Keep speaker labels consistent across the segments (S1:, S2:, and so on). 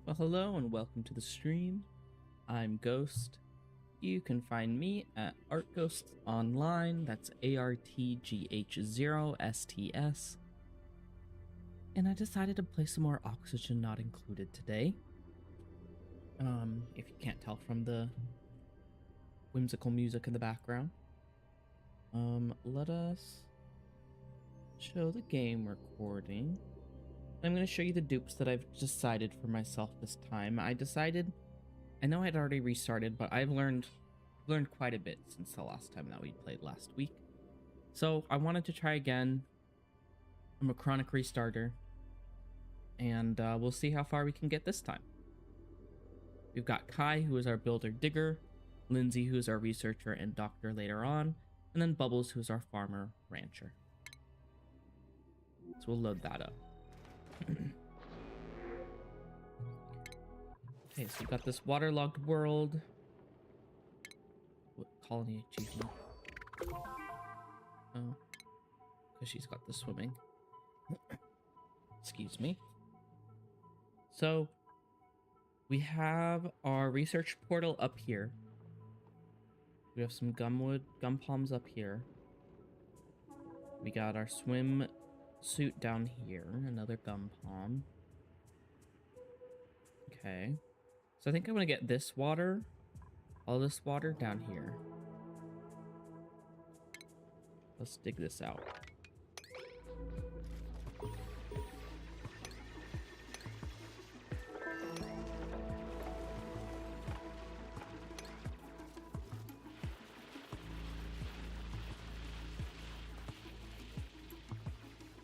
S1: Well, hello and welcome to the stream. I'm Ghost. You can find me at ArtGhosts Online. That's ARTGH0STS. And I decided to play some more Oxygen Not Included today. If you can't tell from the whimsical music in the background. Let us show the game recording. I'm going to show you the dupes that I've decided for myself this time. I know I'd already restarted, but I've learned quite a bit since the last time that we played last week. So I wanted to try again. I'm a chronic restarter, and we'll see how far we can get this time. We've got Kai, who is our builder digger, Lindsay, who is our researcher and doctor later on, and then Bubbles, who is our farmer rancher. So we'll load that up. Okay, so we've got this waterlogged world. What colony achievement? Oh, because she's got the swimming. Excuse me. So we have our research portal up here. We have some gum palms up here. We got our swim suit down here, another gum palm. Okay. So I think I'm gonna get this water, all this water down here. Let's dig this out.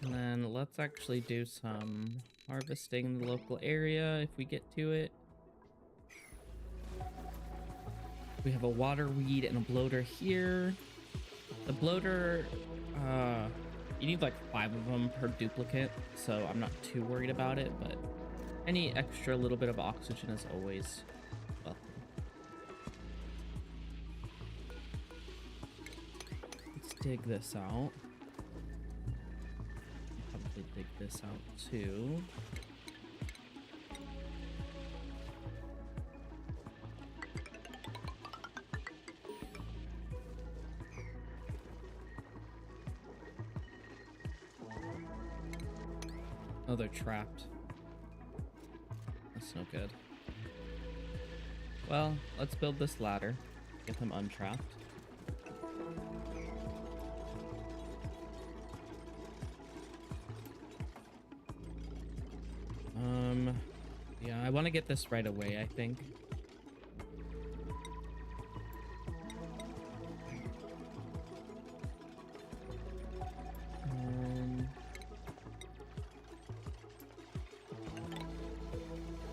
S1: And then let's actually do some harvesting in the local area if we get to it. We have a water weed and a bloater here. The bloater, you need like 5 of them per duplicate, so I'm not too worried about it, but any extra little bit of oxygen is always welcome. Let's dig this out. Probably dig this out too. Oh, they're trapped. That's no good. Well, let's build this ladder. Get them untrapped. Yeah, I want to get this right away, I think.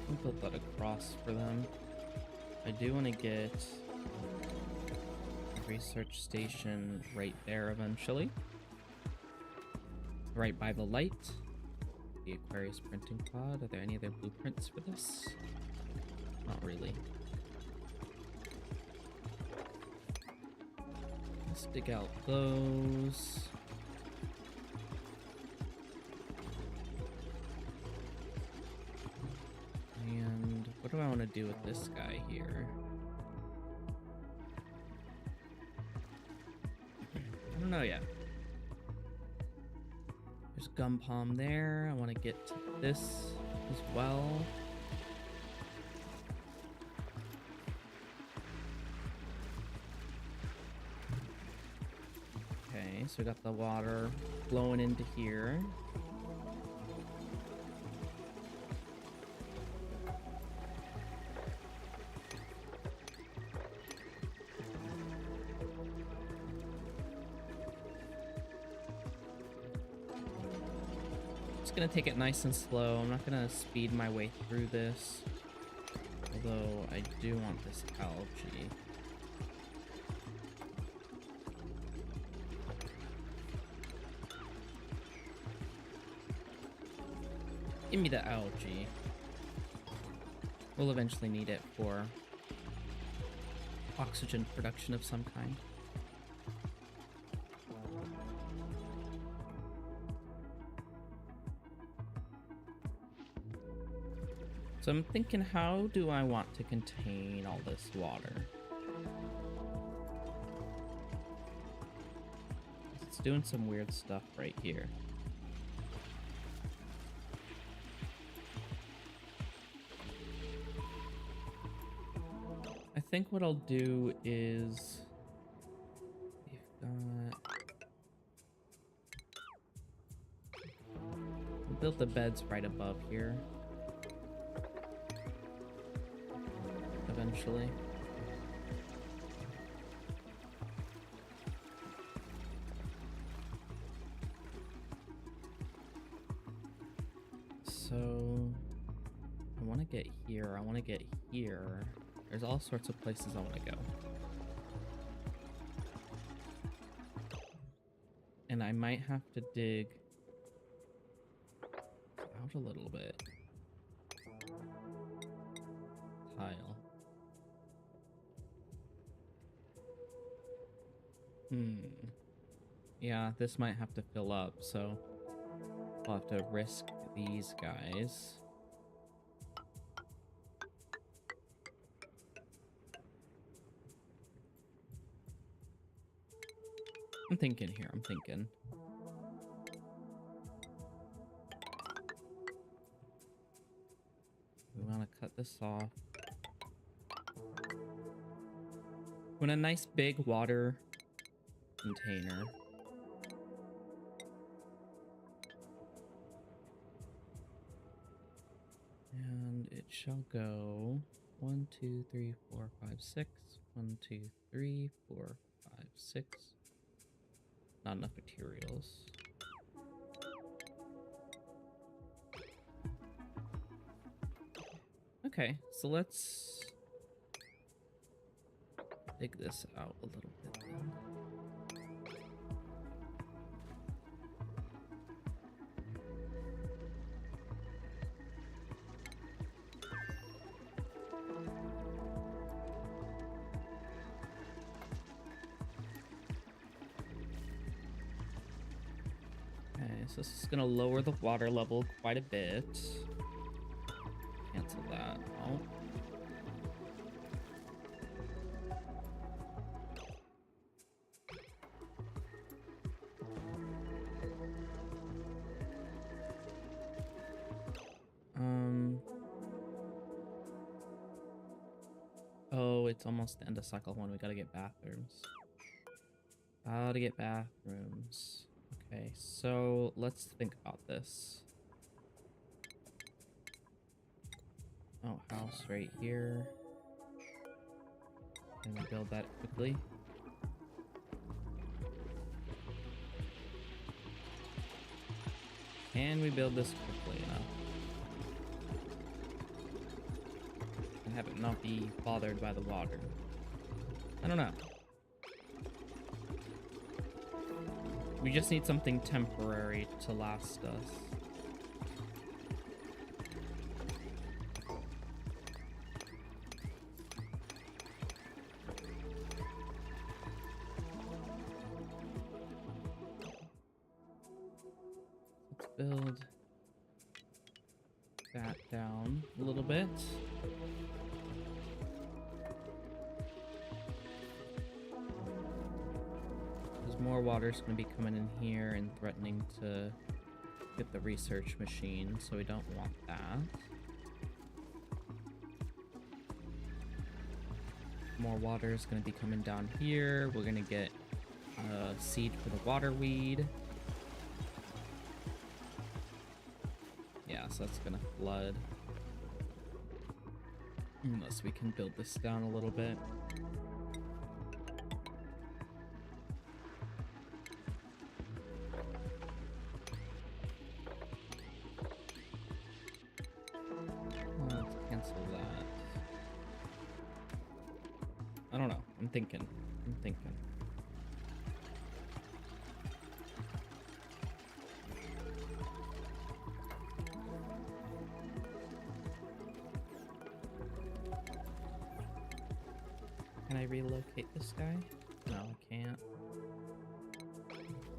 S1: I'll build that across for them. I do want to get a research station right there eventually. Right by the light. The Aquarius printing pod. Are there any other blueprints for this? Not really. Let's dig out those. And what do I want to do with this guy here? I don't know yet. There's gum palm there. I want to get to this as well. Okay, so we got the water flowing into here. Gonna take it nice and slow. I'm not gonna speed my way through this, although I do want this algae. Give me the algae. We'll eventually need it for oxygen production of some kind. So I'm thinking, how do I want to contain all this water? It's doing some weird stuff right here. I think what I'll do is we'll build the beds right above here. Eventually. So I want to get here. I want to get here. There's all sorts of places I want to go. And I might have to dig out a little bit. Tile. Yeah, this might have to fill up, so I'll have to risk these guys. I'm thinking here, I'm thinking. We want to cut this off. We want a nice big water container. And it shall go 1, 2, 3, 4, 5, 6. 1, 2, 3, 4, 5, 6. Not enough materials. Okay, so let's dig this out a little bit then. So this is going to lower the water level quite a bit. Cancel that out. Oh, it's almost the end of cycle 1. We gotta get bathrooms. Gotta get bathrooms. Okay, so let's think about this. Oh, house right here. Can we build that quickly? Can we build this quickly enough? And have it not be bothered by the water? I don't know. We just need something temporary to last us. Let's build that down a little bit. More water is going to be coming in here and threatening to hit the research machine, so we don't want that. More water is going to be coming down here. We're going to get a seed for the water weed. Yeah, so that's going to flood. Unless we can build this down a little bit. I'm thinking. Can I relocate this guy? No, I can't.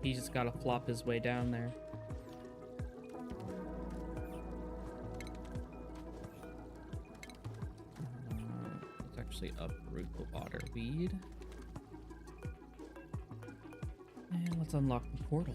S1: He's just gotta flop his way down there. actually uproot the water weed. And let's unlock the portal.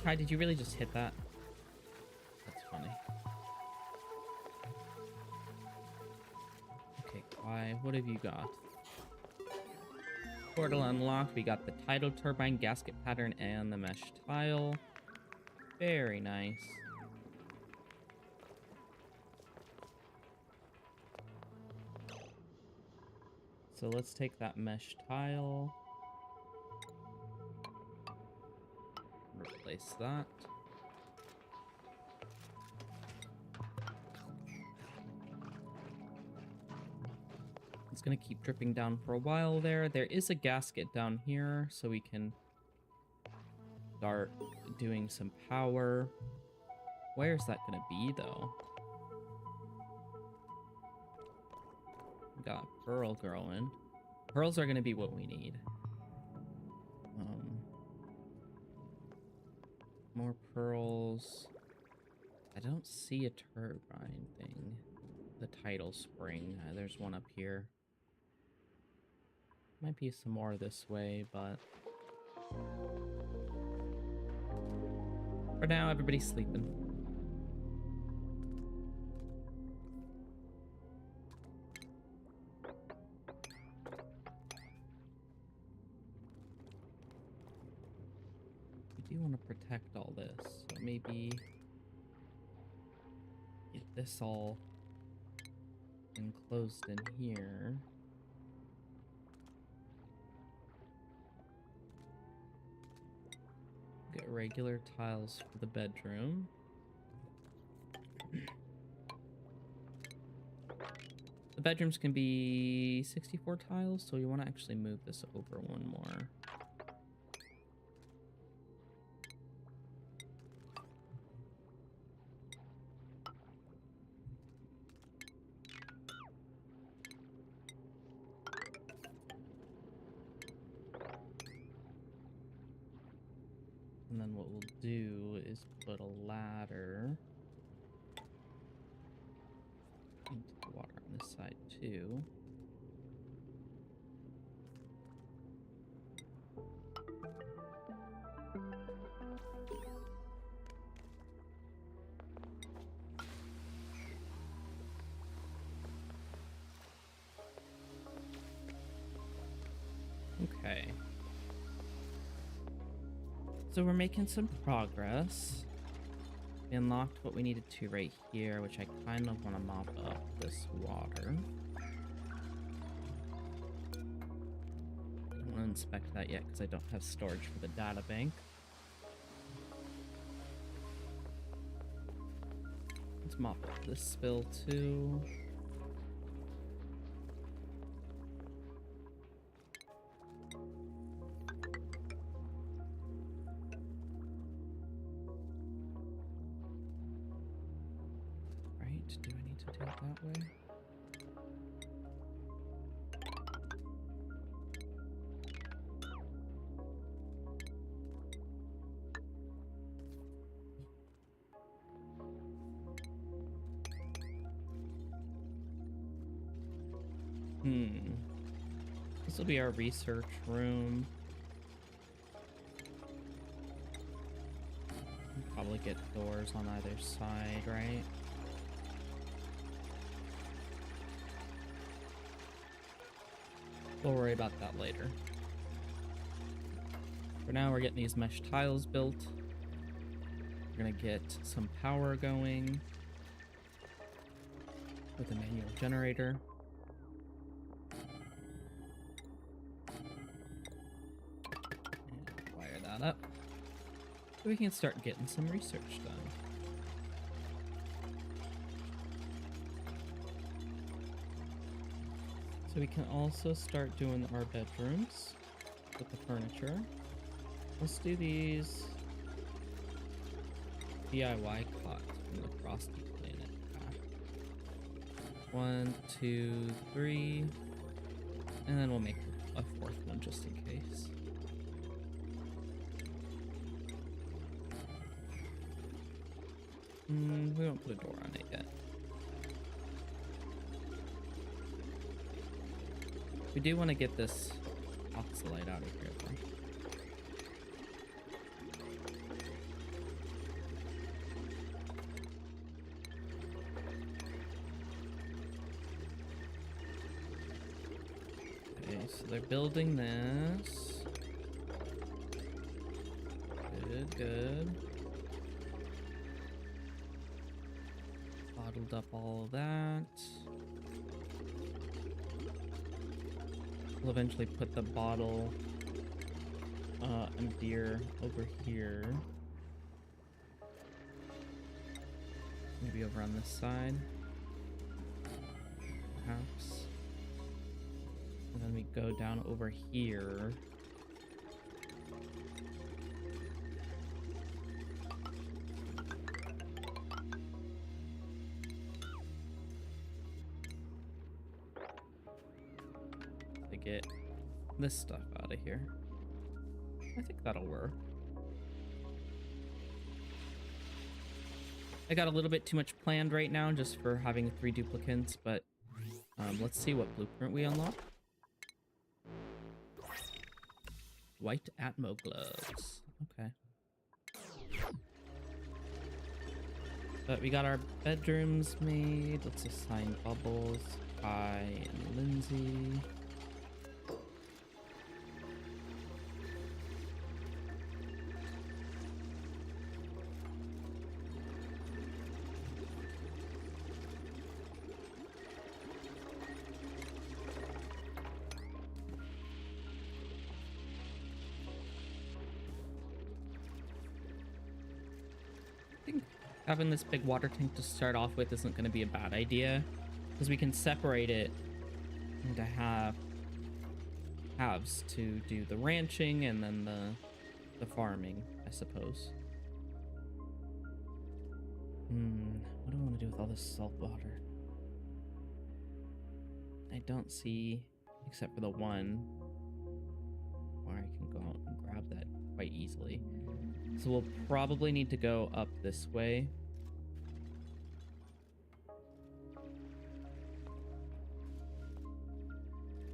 S1: Kai, did you really just hit that? That's funny. Okay, Kai, what have you got? Portal unlocked. We got the tidal turbine, gasket pattern, and the mesh tile. Very nice. So let's take that mesh tile. Replace that. It's gonna keep dripping down for a while there. There is a gasket down here, so we can start doing some power. Where's that gonna be, though? We got Pearl growing. Pearls are gonna be what we need. More pearls. I don't see a turbine thing. The tidal spring. There's one up here. Might be some more this way, but for now, everybody's sleeping. We do want to protect all this, so maybe get this all enclosed in here. Get regular tiles for the bedroom. The bedrooms can be 64 tiles, so you want to actually move this over one more. And then what we'll do is put a ladder into the water on this side too. Okay. So we're making some progress. We unlocked what we needed to right here, which I kind of want to mop up this water. I don't want to inspect that yet because I don't have storage for the data bank. Let's mop up this spill too. Do I need to do it that way? This will be our research room. Probably get doors on either side, right? We'll worry about that later. For now, we're getting these mesh tiles built. We're gonna get some power going with a manual generator. And wire that up so we can start getting some research done. So we can also start doing our bedrooms with the furniture. Let's do these DIY cots from the Frosty Planet pack. 1, 2, 3. And then we'll make a fourth one just in case. We won't put a door on it yet. We do want to get this oxalite out of here, though. Okay, so they're building this. Good, good. Bottled up all of that. We'll eventually put the bottle emptier over here. Maybe over on this side. Perhaps. And then we go down over here. To get this stuff out of here. I think that'll work. I got a little bit too much planned right now just for having 3 duplicates, but let's see what blueprint we unlock. White Atmo gloves. Okay. But we got our bedrooms made. Let's assign Bubbles, Kai, and Lindsay. Having this big water tank to start off with isn't going to be a bad idea, because we can separate it into halves to do the ranching and then the farming, I suppose. What do I want to do with all this salt water? I don't see, except for the one, where I can go out and grab that quite easily. So we'll probably need to go up this way.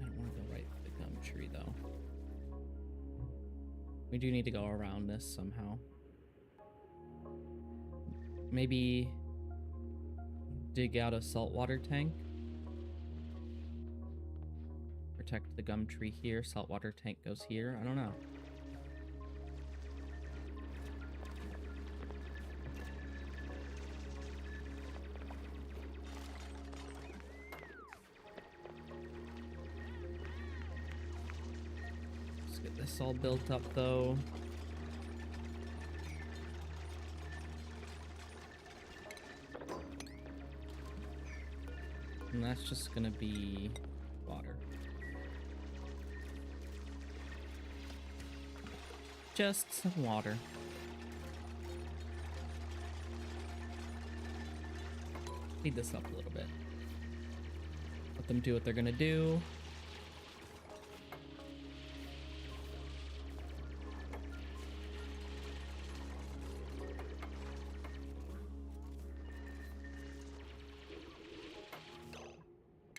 S1: I don't want to go right through the gum tree, though. We do need to go around this somehow. Maybe dig out a saltwater tank. Protect the gum tree here. Saltwater tank goes here. I don't know. This all built up though. And that's just gonna be water. Just some water. Speed this up a little bit. Let them do what they're gonna do.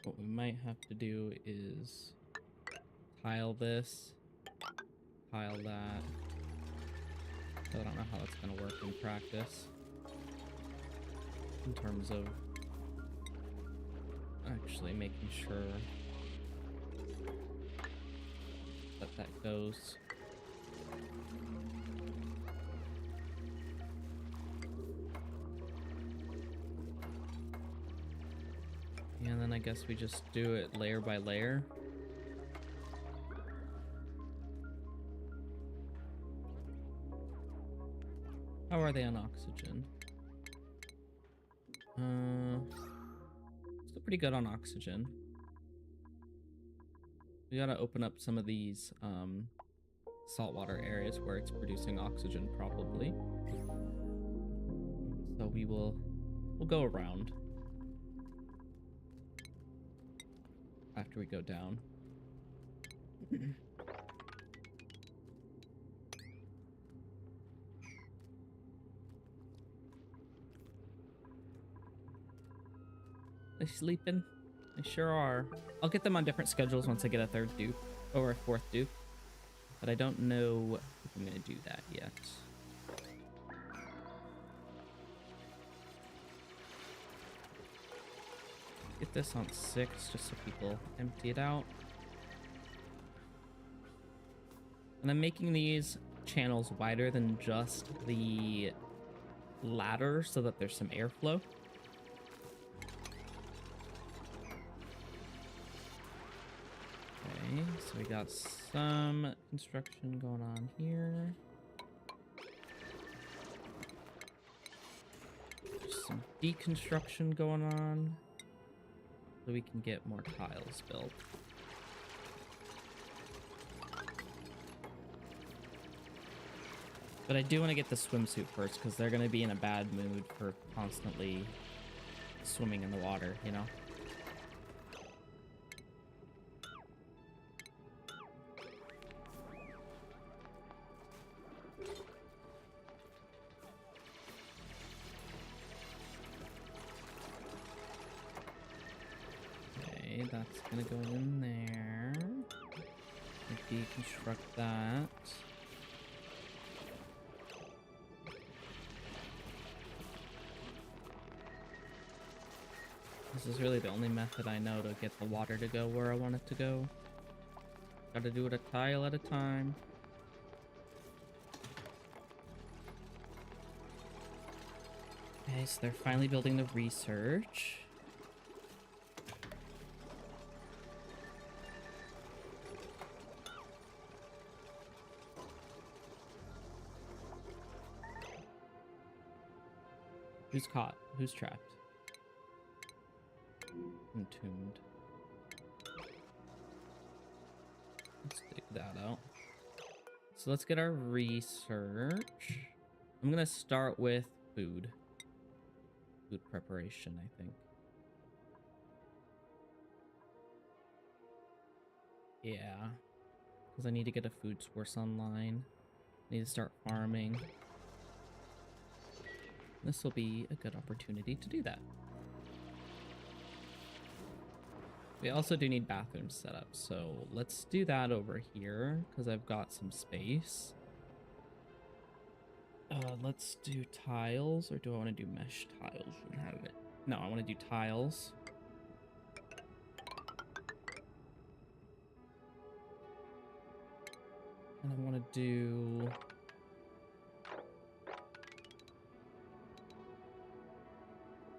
S1: What we might have to do is tile this, tile that. I don't know how that's going to work in practice in terms of actually making sure that that goes. And then I guess we just do it layer by layer. How are they on oxygen? Still pretty good on oxygen. We gotta open up some of these saltwater areas where it's producing oxygen probably. So we'll go around. after we go down. They sleeping? They sure are. I'll get them on different schedules once I get a third dupe or a fourth dupe, but I don't know if I'm gonna do that yet. Get this on 6 just so people empty it out. And I'm making these channels wider than just the ladder so that there's some airflow. Okay, so we got some construction going on here. Just some deconstruction going on so we can get more tiles built. But I do want to get the swimsuit first because they're going to be in a bad mood for constantly swimming in the water, you know? Okay, that's going to go in there. Deconstruct that. This is really the only method I know to get the water to go where I want it to go. Gotta do it a tile at a time. Okay, so they're finally building the research. Who's caught? Who's trapped? Entombed. Let's dig that out. So let's get our research. I'm gonna start with food. Food preparation, I think. Yeah. Because I need to get a food source online. I need to start farming. This will be a good opportunity to do that. We also do need bathrooms set up, so let's do that over here, because I've got some space. Let's do tiles, or do I want to do mesh tiles and have it? No, I want to do tiles. And I want to do...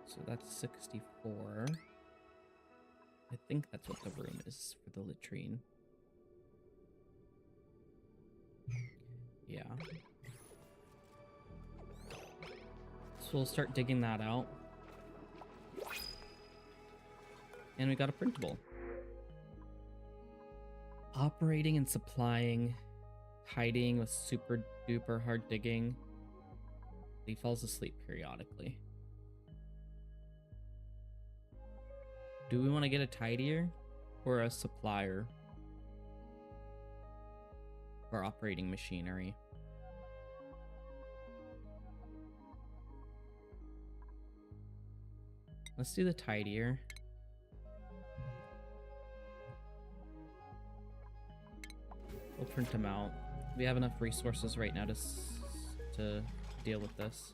S1: So that's 64. I think that's what the room is for the latrine. Yeah. So we'll start digging that out. And we got a printable. Operating and supplying, hiding with super duper hard digging. He falls asleep periodically. Do we want to get a tidier or a supplier for operating machinery? Let's do the tidier. We'll print them out. We have enough resources right now to deal with this.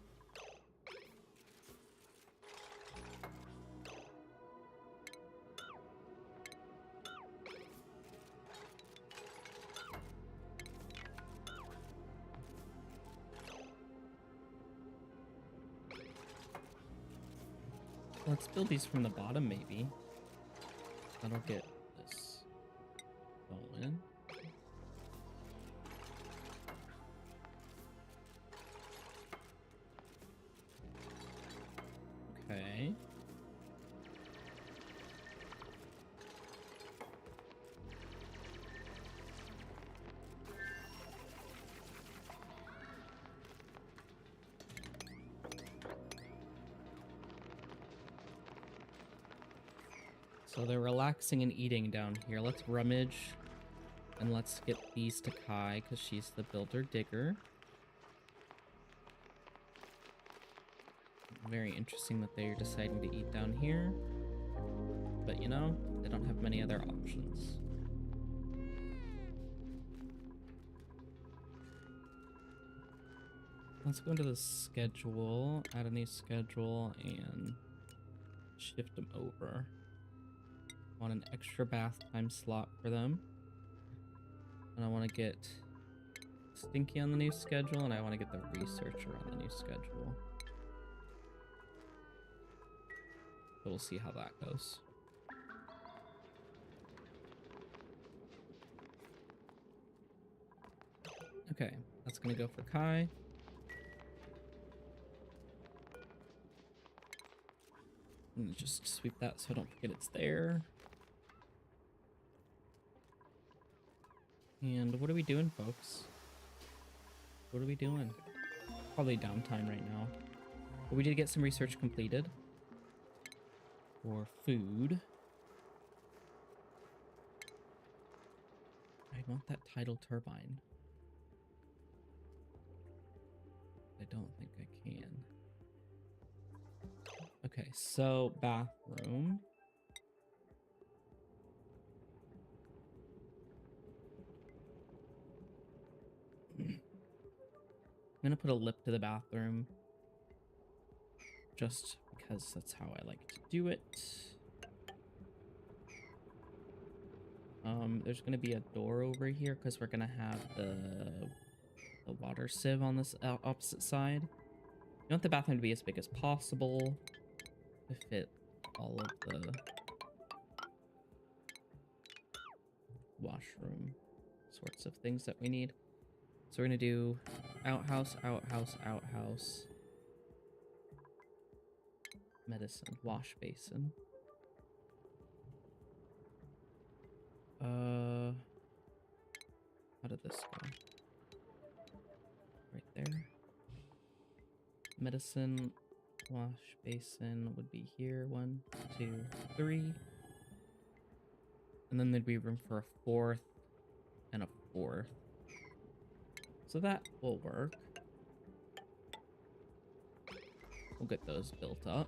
S1: Let's build these from the bottom, maybe. That'll get this going. Okay. So they're relaxing and eating down here. Let's rummage and let's get these to Kai because she's the builder digger. Very interesting that they're deciding to eat down here. But you know, they don't have many other options. Let's go into the schedule, add a new schedule, and shift them over. Want an extra bath time slot for them. And I want to get Stinky on the new schedule, and I want to get the researcher on the new schedule. So we'll see how that goes. Okay, that's gonna go for Kai. I'm gonna just sweep that so I don't forget it's there. And what are we doing, folks? What are we doing? Probably downtime right now. But we did get some research completed. For food. I want that tidal turbine. I don't think I can. Okay, so bathroom. I'm gonna put a lip to the bathroom. Just because that's how I like to do it. There's gonna be a door over here because we're gonna have the water sieve on this opposite side. You want the bathroom to be as big as possible to fit all of the washroom sorts of things that we need. So we're gonna do outhouse, outhouse, outhouse, medicine, wash basin. How did this go? Right there. Medicine, wash basin would be here. 1, 2, 3. And then there'd be room for a 4th and a 4th. So that will work. We'll get those built up.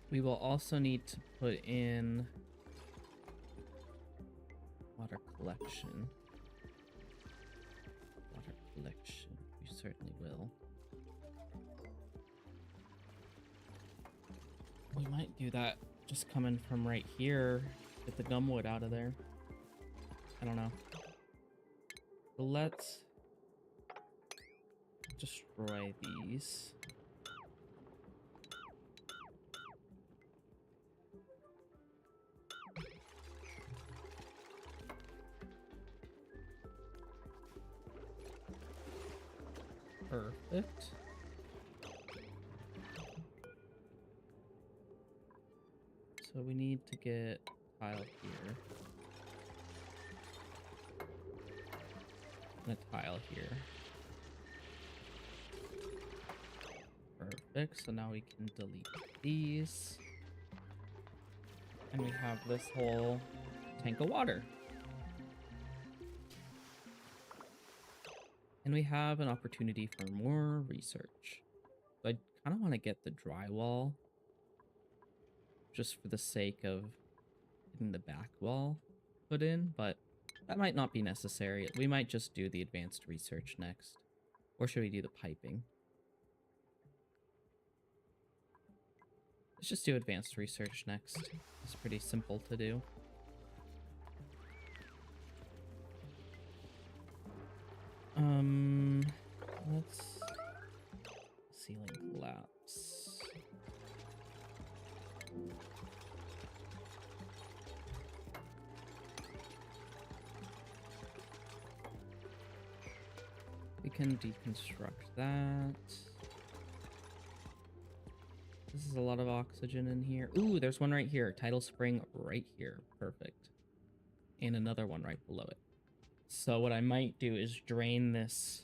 S1: We will also need to put in water collection. Water collection. We certainly will. We might do that just coming from right here. Get the gumwood out of there. I don't know. So let's destroy these. Perfect. So we need to get tile here. And a tile here. Perfect. So now we can delete these. And we have this whole tank of water. And we have an opportunity for more research. So I kind of want to get the drywall just for the sake of getting the back wall put in, but that might not be necessary. We might just do the advanced research next. Or should we do the piping? Let's just do advanced research next. It's pretty simple to do. Let's ceiling collapse. We can deconstruct that. This is a lot of oxygen in here. Ooh, there's one right here. Tidal spring right here. Perfect. And another one right below it. So what I might do is drain this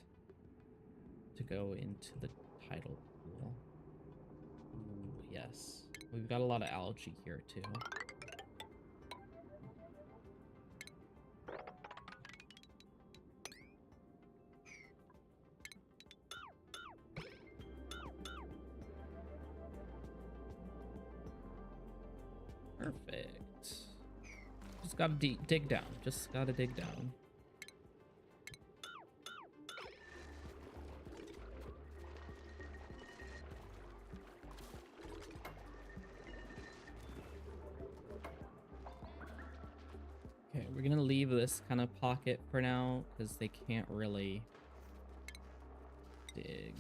S1: to go into the tidal pool. Ooh, yes. We've got a lot of algae here, too. Perfect. Just gotta dig down. Just gotta dig down. Okay, we're gonna leave this kind of pocket for now because they can't really dig.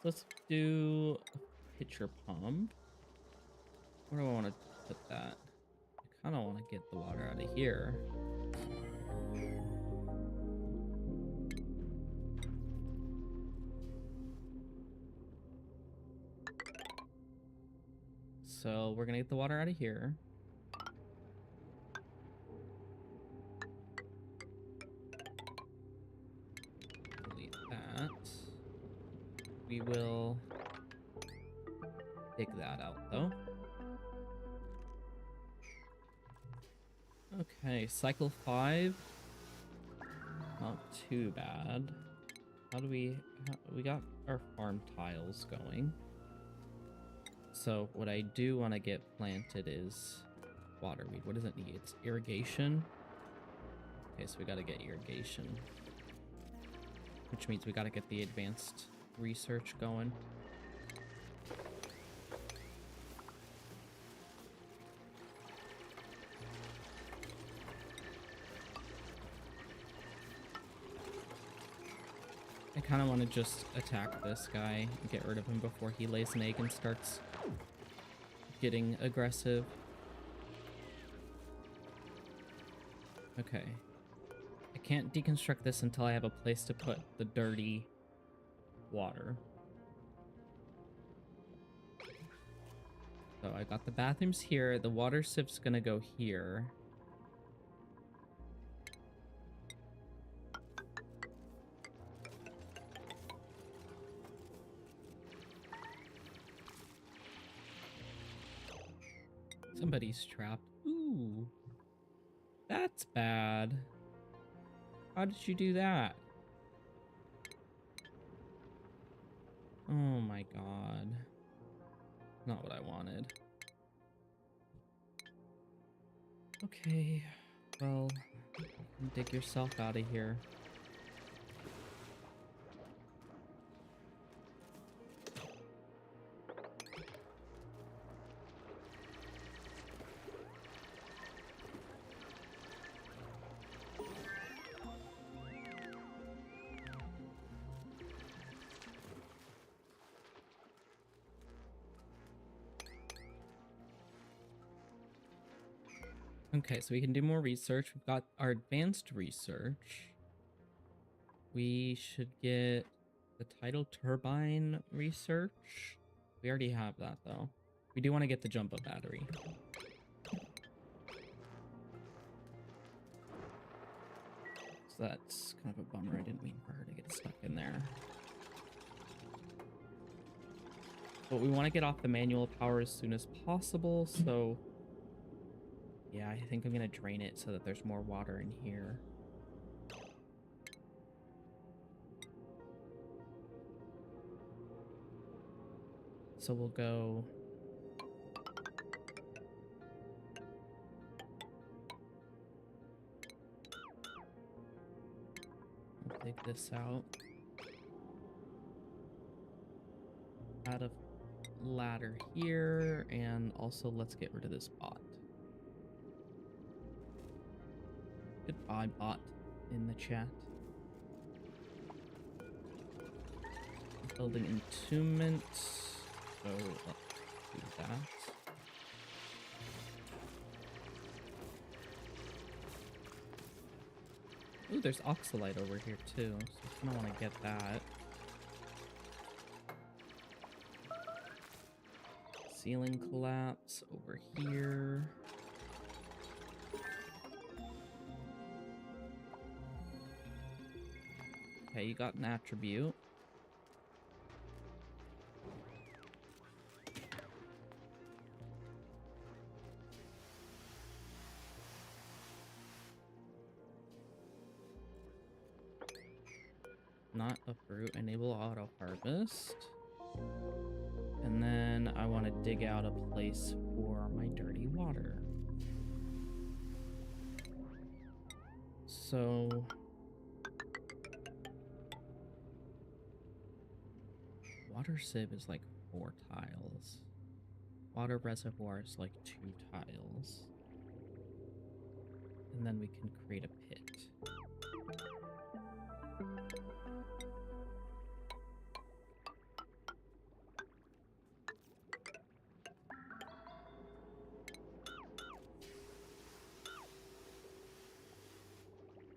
S1: Let's do a pitcher pump. Where do I want to put that? I kind of want to get the water out of here. So we're gonna get the water out of here. Delete that. We will dig that out though. Okay, cycle 5. Not too bad. How do we got our farm tiles going. So what I do want to get planted is waterweed. What does it need? It's irrigation. Okay, so we got to get irrigation, which means we got to get the advanced research going. I kind of want to just attack this guy and get rid of him before he lays an egg and starts getting aggressive. Okay. I can't deconstruct this until I have a place to put the dirty water. So I got the bathrooms here. The water siph's gonna go here. Somebody's trapped. Ooh. That's bad. How did you do that? Oh my god. Not what I wanted. Okay. Well, dig yourself out of here. Okay, so we can do more research. We've got our advanced research. We should get the tidal turbine research. We already have that, though. We do want to get the jumbo battery. So that's kind of a bummer. I didn't mean for her to get stuck in there. But we want to get off the manual power as soon as possible, so... yeah, I think I'm going to drain it so that there's more water in here. So we'll go... we'll dig this out. Add a ladder here, and also let's get rid of this bot. Goodbye, bot, in the chat. Building entombment. So let's do that. Ooh, there's oxalite over here too, so I kind of want to get that. Ceiling collapse over here. Okay, you got an attribute. Not uproot, enable auto harvest. And then I want to dig out a place for my dirty water. So water sieve is like 4 tiles. Water reservoir is like 2 tiles. And then we can create a pit.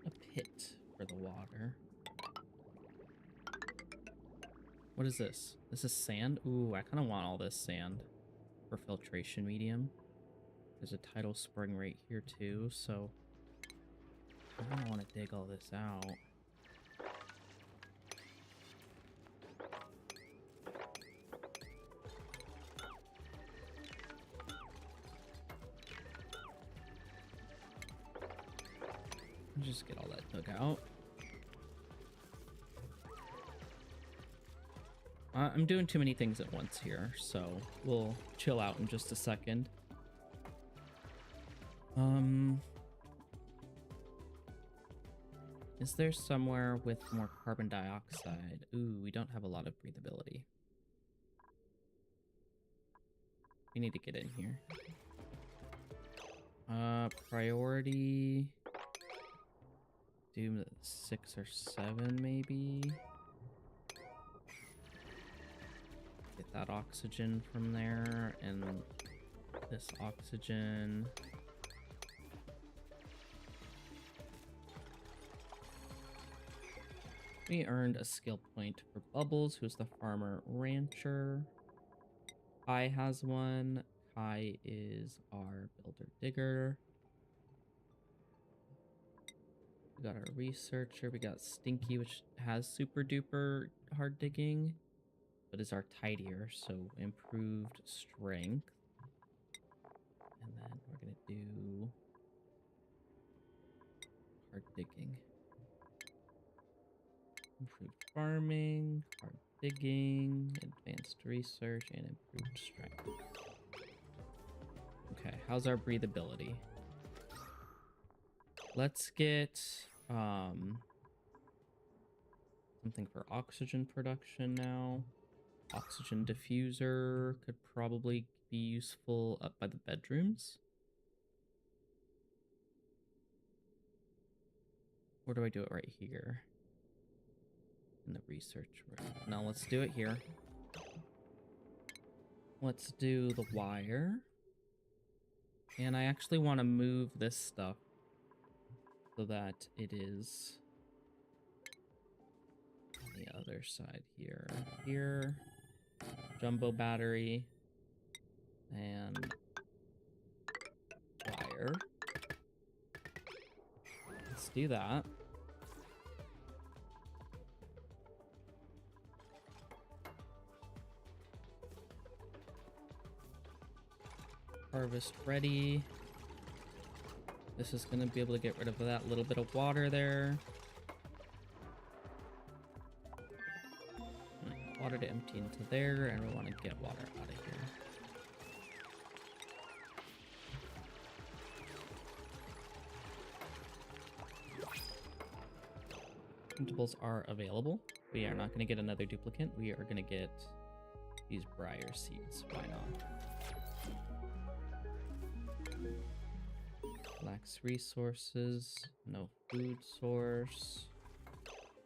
S1: A pit for the water. What is this? This is sand? Ooh, I kind of want all this sand for filtration medium. There's a tidal spring right here too, so I don't want to dig all this out. Just get all that dug out. I'm doing too many things at once here, so we'll chill out in just a second. Is there somewhere with more carbon dioxide? Ooh, we don't have a lot of breathability. We need to get in here. Priority. Do 6 or 7 maybe. Get that oxygen from there, and this oxygen. We earned a skill point for Bubbles, who's the farmer rancher. Kai has one. Kai is our builder digger. We got our researcher. We got Stinky, which has super duper hard digging, but is our tidier, so improved strength. And then we're gonna do hard digging. Improved farming, hard digging, advanced research, and improved strength. Okay, how's our breathability? Let's get something for oxygen production now. Oxygen diffuser could probably be useful up by the bedrooms. Or do I do it right here? In the research room. No, let's do it here. Let's do the wire. And I actually want to move this stuff so that it is on the other side here. Here. Jumbo battery. And wire. Let's do that. Harvest ready. This is going to be able to get rid of that little bit of water there. Water to empty into there, and we want to get water out of here. Printables are available. We are not going to get another duplicate. We are going to get these briar seeds. Why not? Lacks resources, no food source.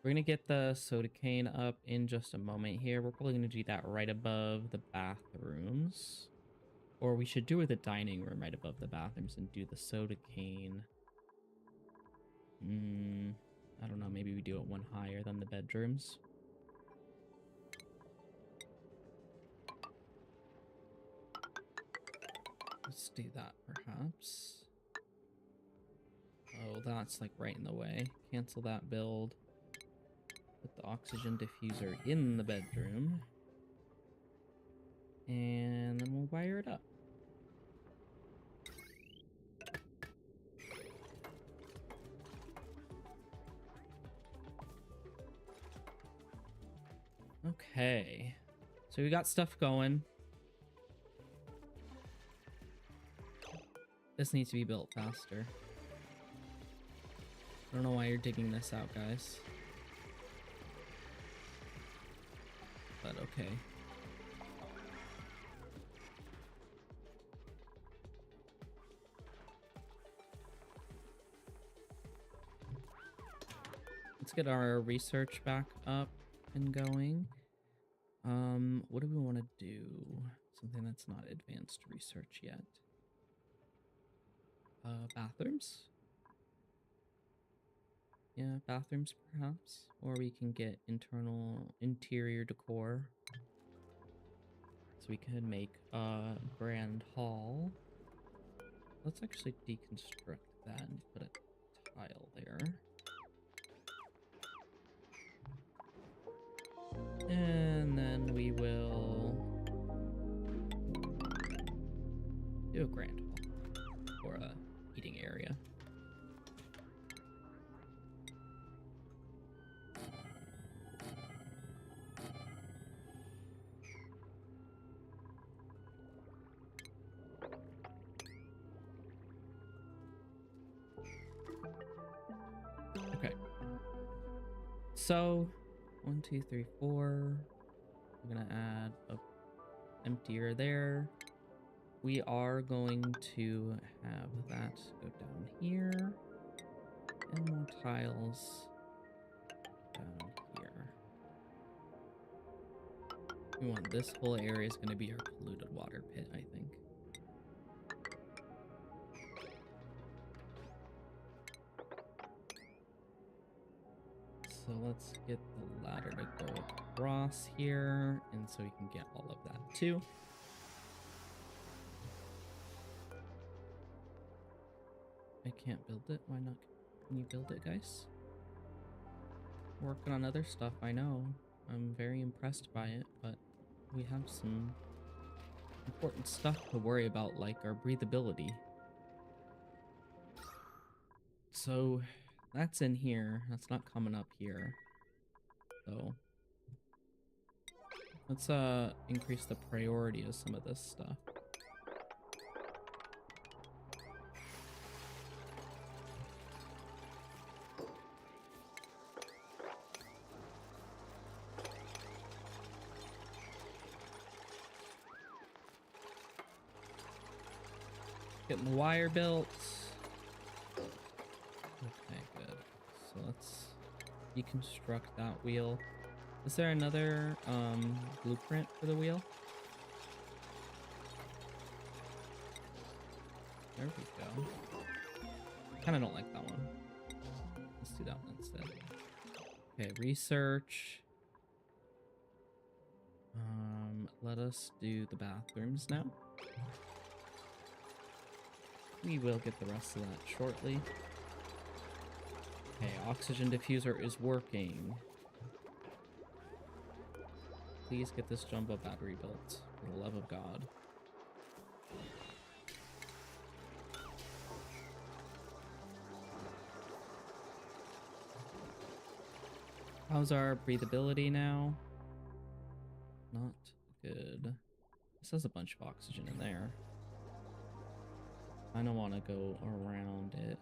S1: We're gonna get the soda cane up in just a moment here. We're probably gonna do that right above the bathrooms. Or we should do it the dining room right above the bathrooms and do the soda cane. I don't know, maybe we do it one higher than the bedrooms. Let's do that perhaps. Oh, that's like right in the way. Cancel that build. Put the oxygen diffuser in the bedroom. And then we'll wire it up. Okay. So we got stuff going. This needs to be built faster. I don't know why you're digging this out, guys. But okay. Let's get our research back up and going. What do we want to do? Something that's not advanced research yet. Bathrooms? Yeah, bathrooms perhaps. Or we can get interior decor. So we can make a grand hall. Let's actually deconstruct that and put a tile there. And then we will do a grand hall for a eating area. Okay. So 1, 2, 3, 4. We're gonna add a emptier there. We are going to have that go down here, and more tiles down here. We want this whole area is going to be our polluted water pit, I think. So let's get the ladder to go across here, and so we can get all of that too. I can't build it. Why not? Can you build it, guys? Working on other stuff, I know. I'm very impressed by it, but we have some important stuff to worry about, like our breathability. So that's in here. That's not coming up here. So let's increase the priority of some of this stuff. Getting the wire built. Okay, good. So let's deconstruct that wheel. Is there another blueprint for the wheel? There we go. Kind of don't like that one. Let's do that one instead. Okay, research. Let us do the bathrooms now. We will get the rest of that shortly. Okay, oxygen diffuser is working. Please get this jumbo battery built, for the love of God. How's our breathability now? Not good. This has a bunch of oxygen in there. I don't want to go around it.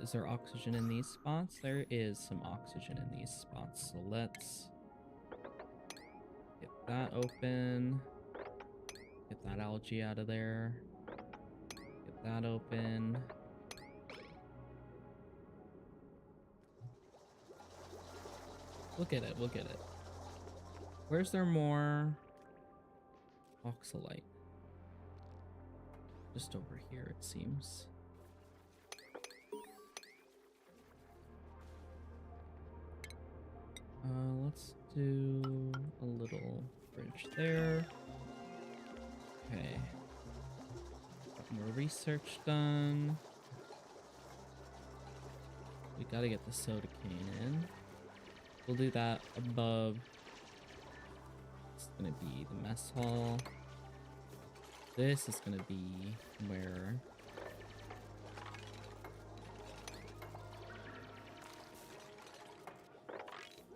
S1: Is there oxygen in these spots? There is some oxygen in these spots. So let's get that open. Get that algae out of there. Get that open. We'll get it. We'll get it. Where's there more oxalite? Just over here, it seems. Let's do a little bridge there. Okay. Got more research done. We gotta get the soda can in. We'll do that above. It's gonna be the mess hall. This is gonna be where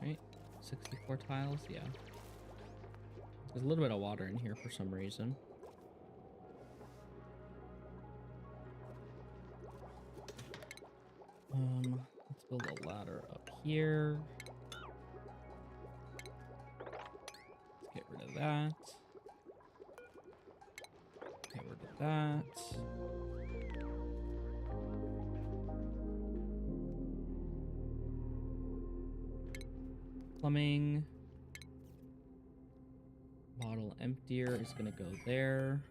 S1: right? 64 tiles, yeah. There's a little bit of water in here for some reason. Let's build a ladder up here. Let's get rid of that. Get rid of that. Plumbing. Bottle emptier is gonna go there.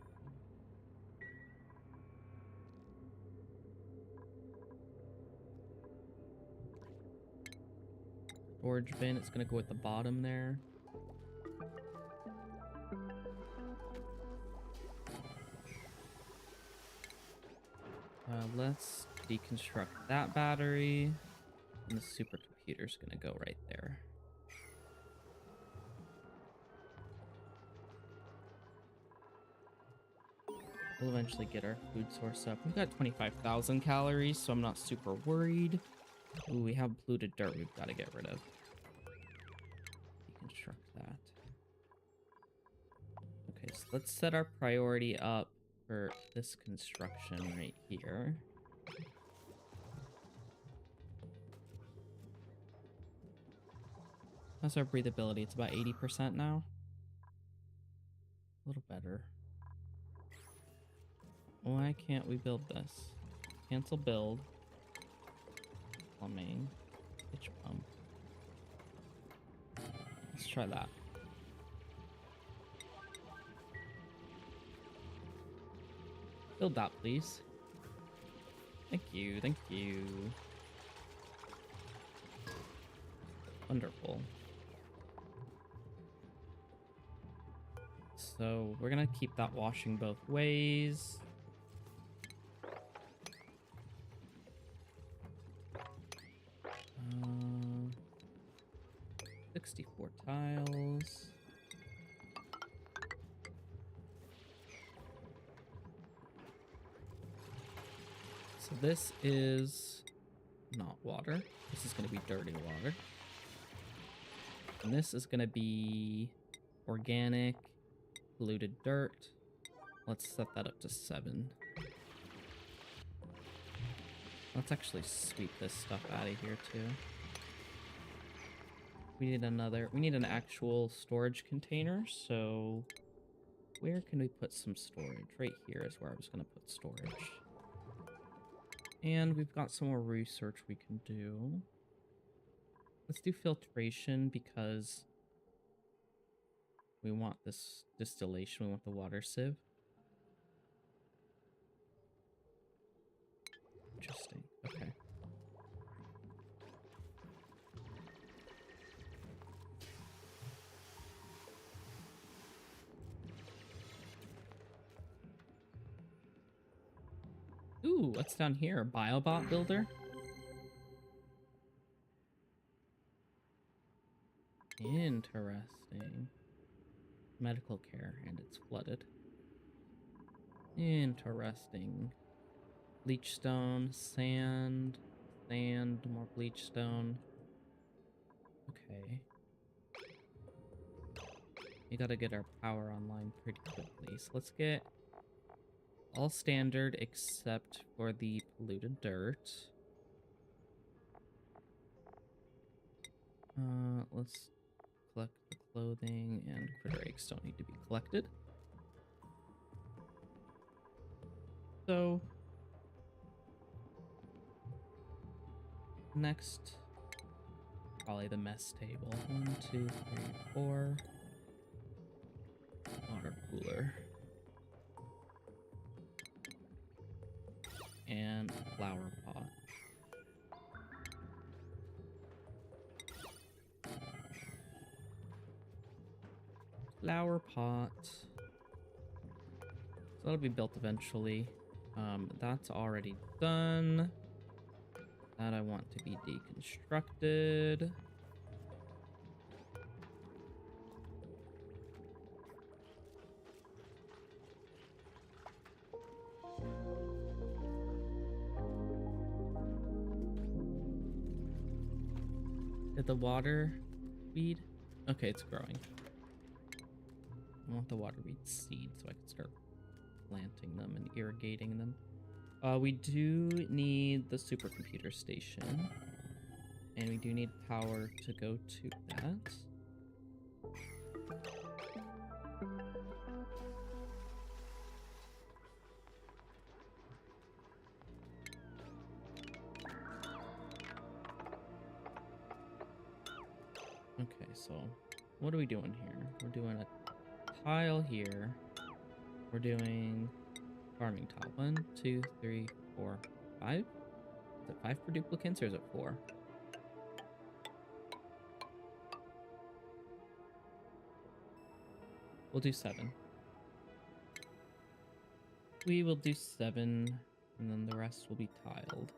S1: Storage bin, it's gonna go at the bottom there. Let's deconstruct that battery. And the supercomputer's gonna go right there. We'll eventually get our food source up. We've got 25,000 calories, so I'm not super worried. Ooh, we have polluted dirt we've got to get rid of. Deconstruct that. Okay, so let's set our priority up for this construction right here. How's our breathability? It's about 80% now. A little better. Why can't we build this? Cancel build. Plumbing. Pitch pump. Let's try that. Build that, please. Thank you, thank you. Wonderful. So we're gonna keep that washing both ways. 64 tiles. So this is not water. This is going to be dirty water. And this is going to be organic, polluted dirt. Let's set that up to 7. Let's actually sweep this stuff out of here too. We need an actual storage container, so where can we put some storage? Right here is where I was going to put storage. And we've got some more research we can do. Let's do filtration because we want this distillation, we want the water sieve. Interesting, okay. Ooh, what's down here? Biobot builder? Interesting. Medical care, and it's flooded. Interesting. Bleach stone, sand, more bleach stone. Okay. We gotta get our power online pretty quickly. So let's get all standard except for the polluted dirt. Let's collect the clothing, and critter eggs don't need to be collected. So next, probably the mess table. 1, 2, 3, 4. Water cooler. And flower pot. Flower pot. So that'll be built eventually. That's already done. That I want to be deconstructed. Did the water weed? Okay, it's growing. I want the water weed seed so I can start planting them and irrigating them. We do need the supercomputer station. And we do need power to go to that. Okay, so what are we doing here? We're doing a tile here. We're doing farming tile. 1, 2, 3, 4, 5. Is it 5 for duplicants or is it 4? We'll do 7. We will do 7, and then the rest will be tiled.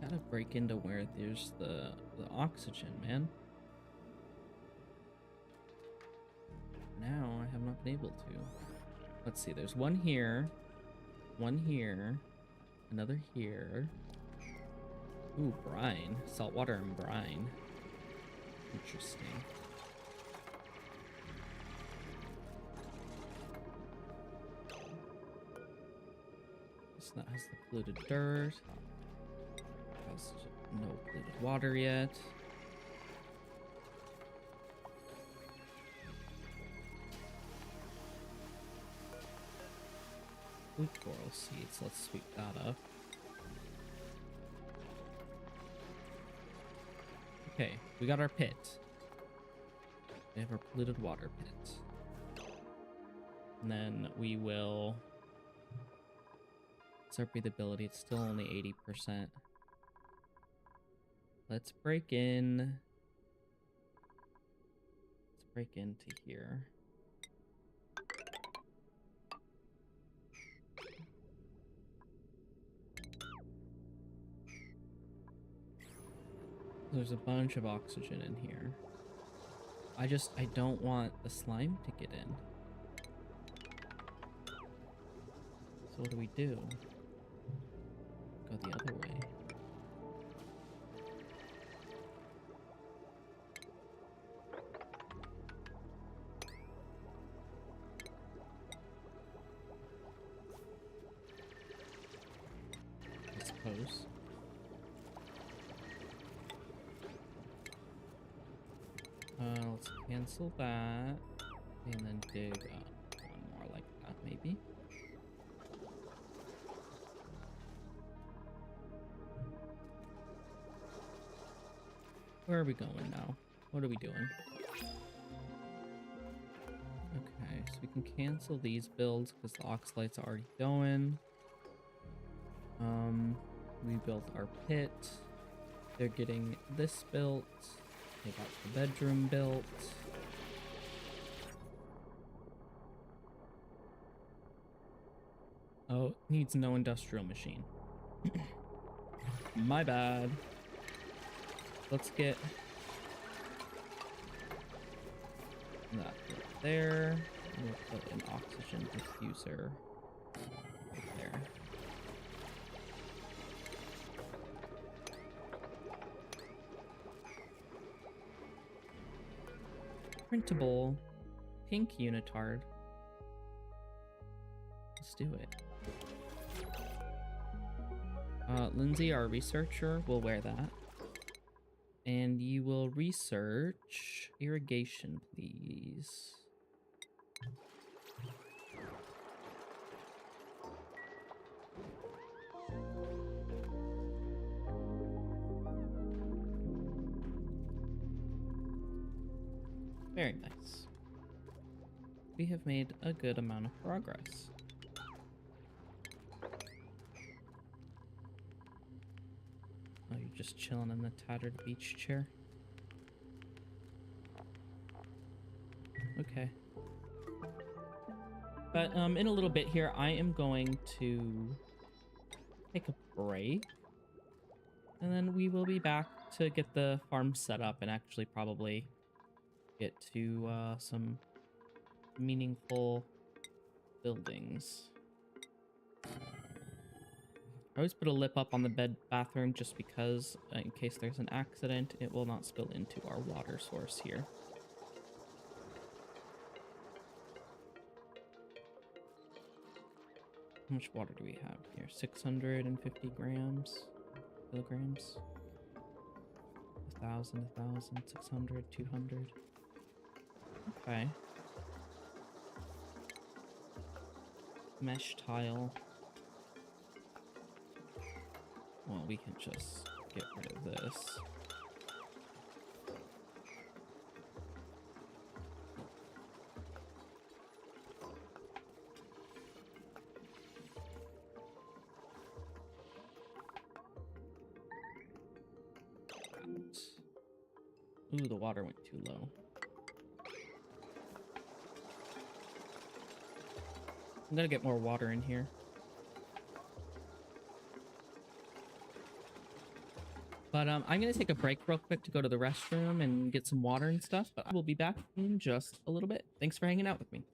S1: Gotta break into where there's the oxygen, man. Now I have not been able to. Let's see, there's one here, another here. Ooh, brine. Saltwater and brine. Interesting. This not has the polluted dirt. Has no polluted water yet. Food coral seeds. Let's sweep that up. Okay, we got our pit. We have our polluted water pit. And then we will start breathability. It's still only 80%. Let's break in. Let's break into here. There's a bunch of oxygen in here. I don't want the slime to get in. So what do we do? Go the other way. I suppose. Let's cancel that, and then dig one more like that, maybe. Where are we going now? What are we doing? Okay, so we can cancel these builds because the oxalites are already going. We built our pit. They're getting this built. They got the bedroom built. Oh, needs no industrial machine. My bad. Let's get that there. We'll put an oxygen diffuser right there. Printable pink unitard. Let's do it. Lindsay, our researcher, will wear that. And you will research irrigation, please. Very nice. We have made a good amount of progress. Oh, you just chilling in the tattered beach chair. Okay. But in a little bit here, I am going to take a break. And then we will be back to get the farm set up and actually probably get to some meaningful buildings. I always put a lip up on the bathroom just because in case there's an accident, it will not spill into our water source here. How much water do we have here? 650 kilograms. 1,000, 600, 200. Okay. Mesh tile. Well, we can just get rid of this. Ooh, the water went too low. I'm gonna get more water in here. But I'm gonna take a break real quick to go to the restroom and get some water and stuff, but I will be back in just a little bit. Thanks for hanging out with me.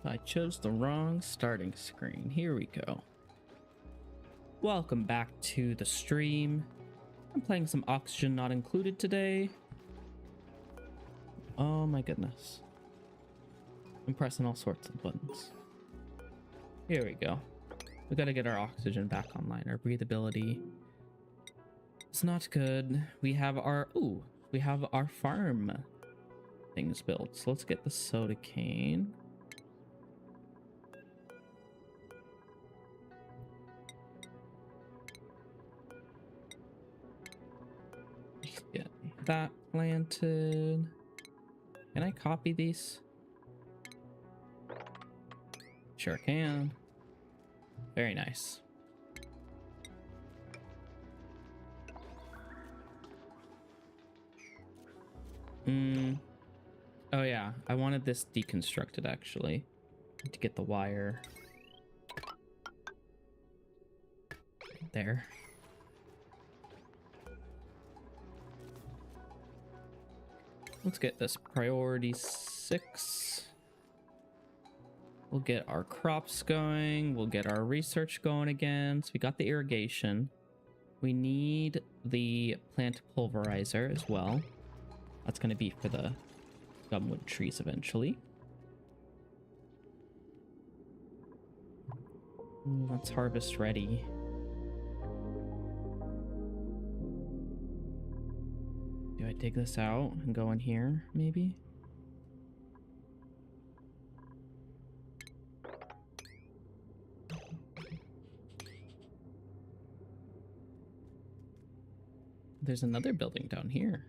S1: I chose the wrong starting screen. Here we go. Welcome back to the stream. I'm playing some Oxygen Not Included today. Oh my goodness. I'm pressing all sorts of buttons. Here we go. We gotta get our oxygen back online. Our breathability is not good. We have our farm things built. So let's get the soda cane. Let's get that planted. Can I copy these? Sure can. Very nice. Oh yeah, I wanted this deconstructed actually. To get the wire. There. Let's get this priority 6. We'll get our crops going. We'll get our research going again. So we got the irrigation. We need the plant pulverizer as well. That's going to be for the gumwood trees eventually. Let's harvest ready. Do I dig this out and go in here, maybe? There's another building down here.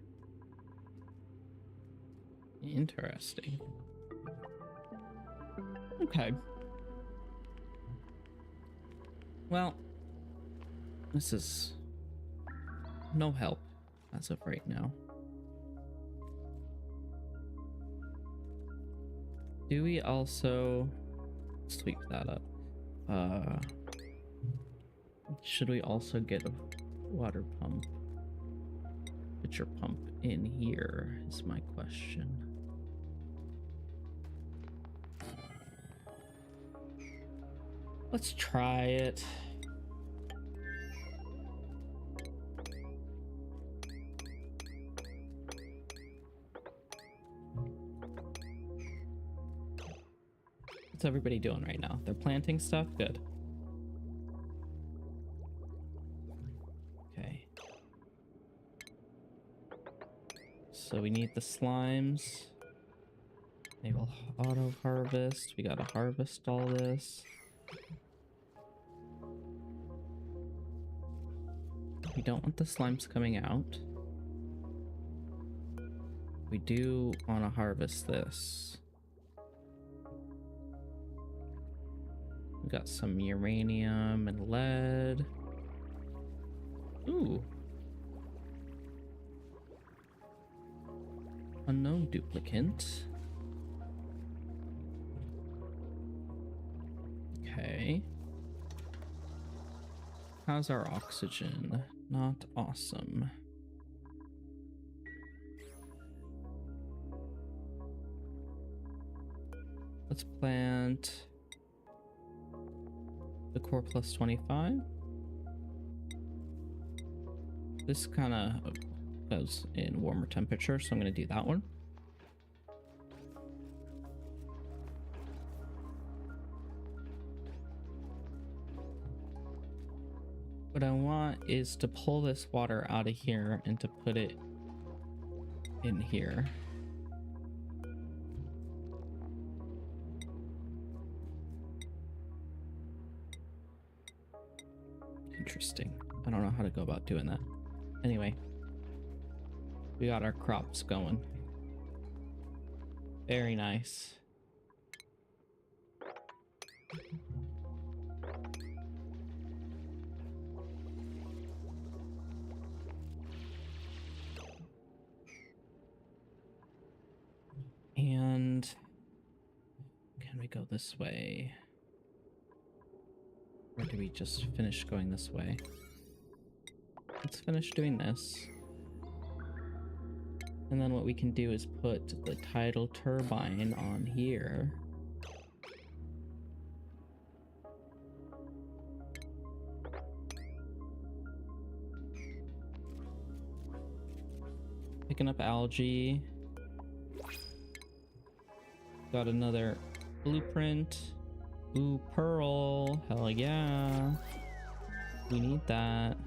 S1: Interesting. Okay. Well, this is no help as of right now. Do we also sweep that up? Should we also get a water pump? Pitcher pump in here is my question. Let's try it. What's everybody doing right now? They're planting stuff? Good. Okay. So we need the slimes. Enable auto harvest. We gotta harvest all this. We don't want the slimes coming out. We do want to harvest this. We got some uranium and lead. Ooh. Unknown duplicant. Okay. How's our oxygen? Not awesome. Let's plant the core plus 25. This kind of goes in warmer temperature, so I'm going to do that one. What I want is to pull this water out of here and to put it in here. Interesting. I don't know how to go about doing that. Anyway, we got our crops going. Very nice. And can we go this way? Or do we just finish going this way? Let's finish doing this. And then what we can do is put the tidal turbine on here. picking up algae. Got another blueprint. Ooh, pearl. Hell yeah. We need that.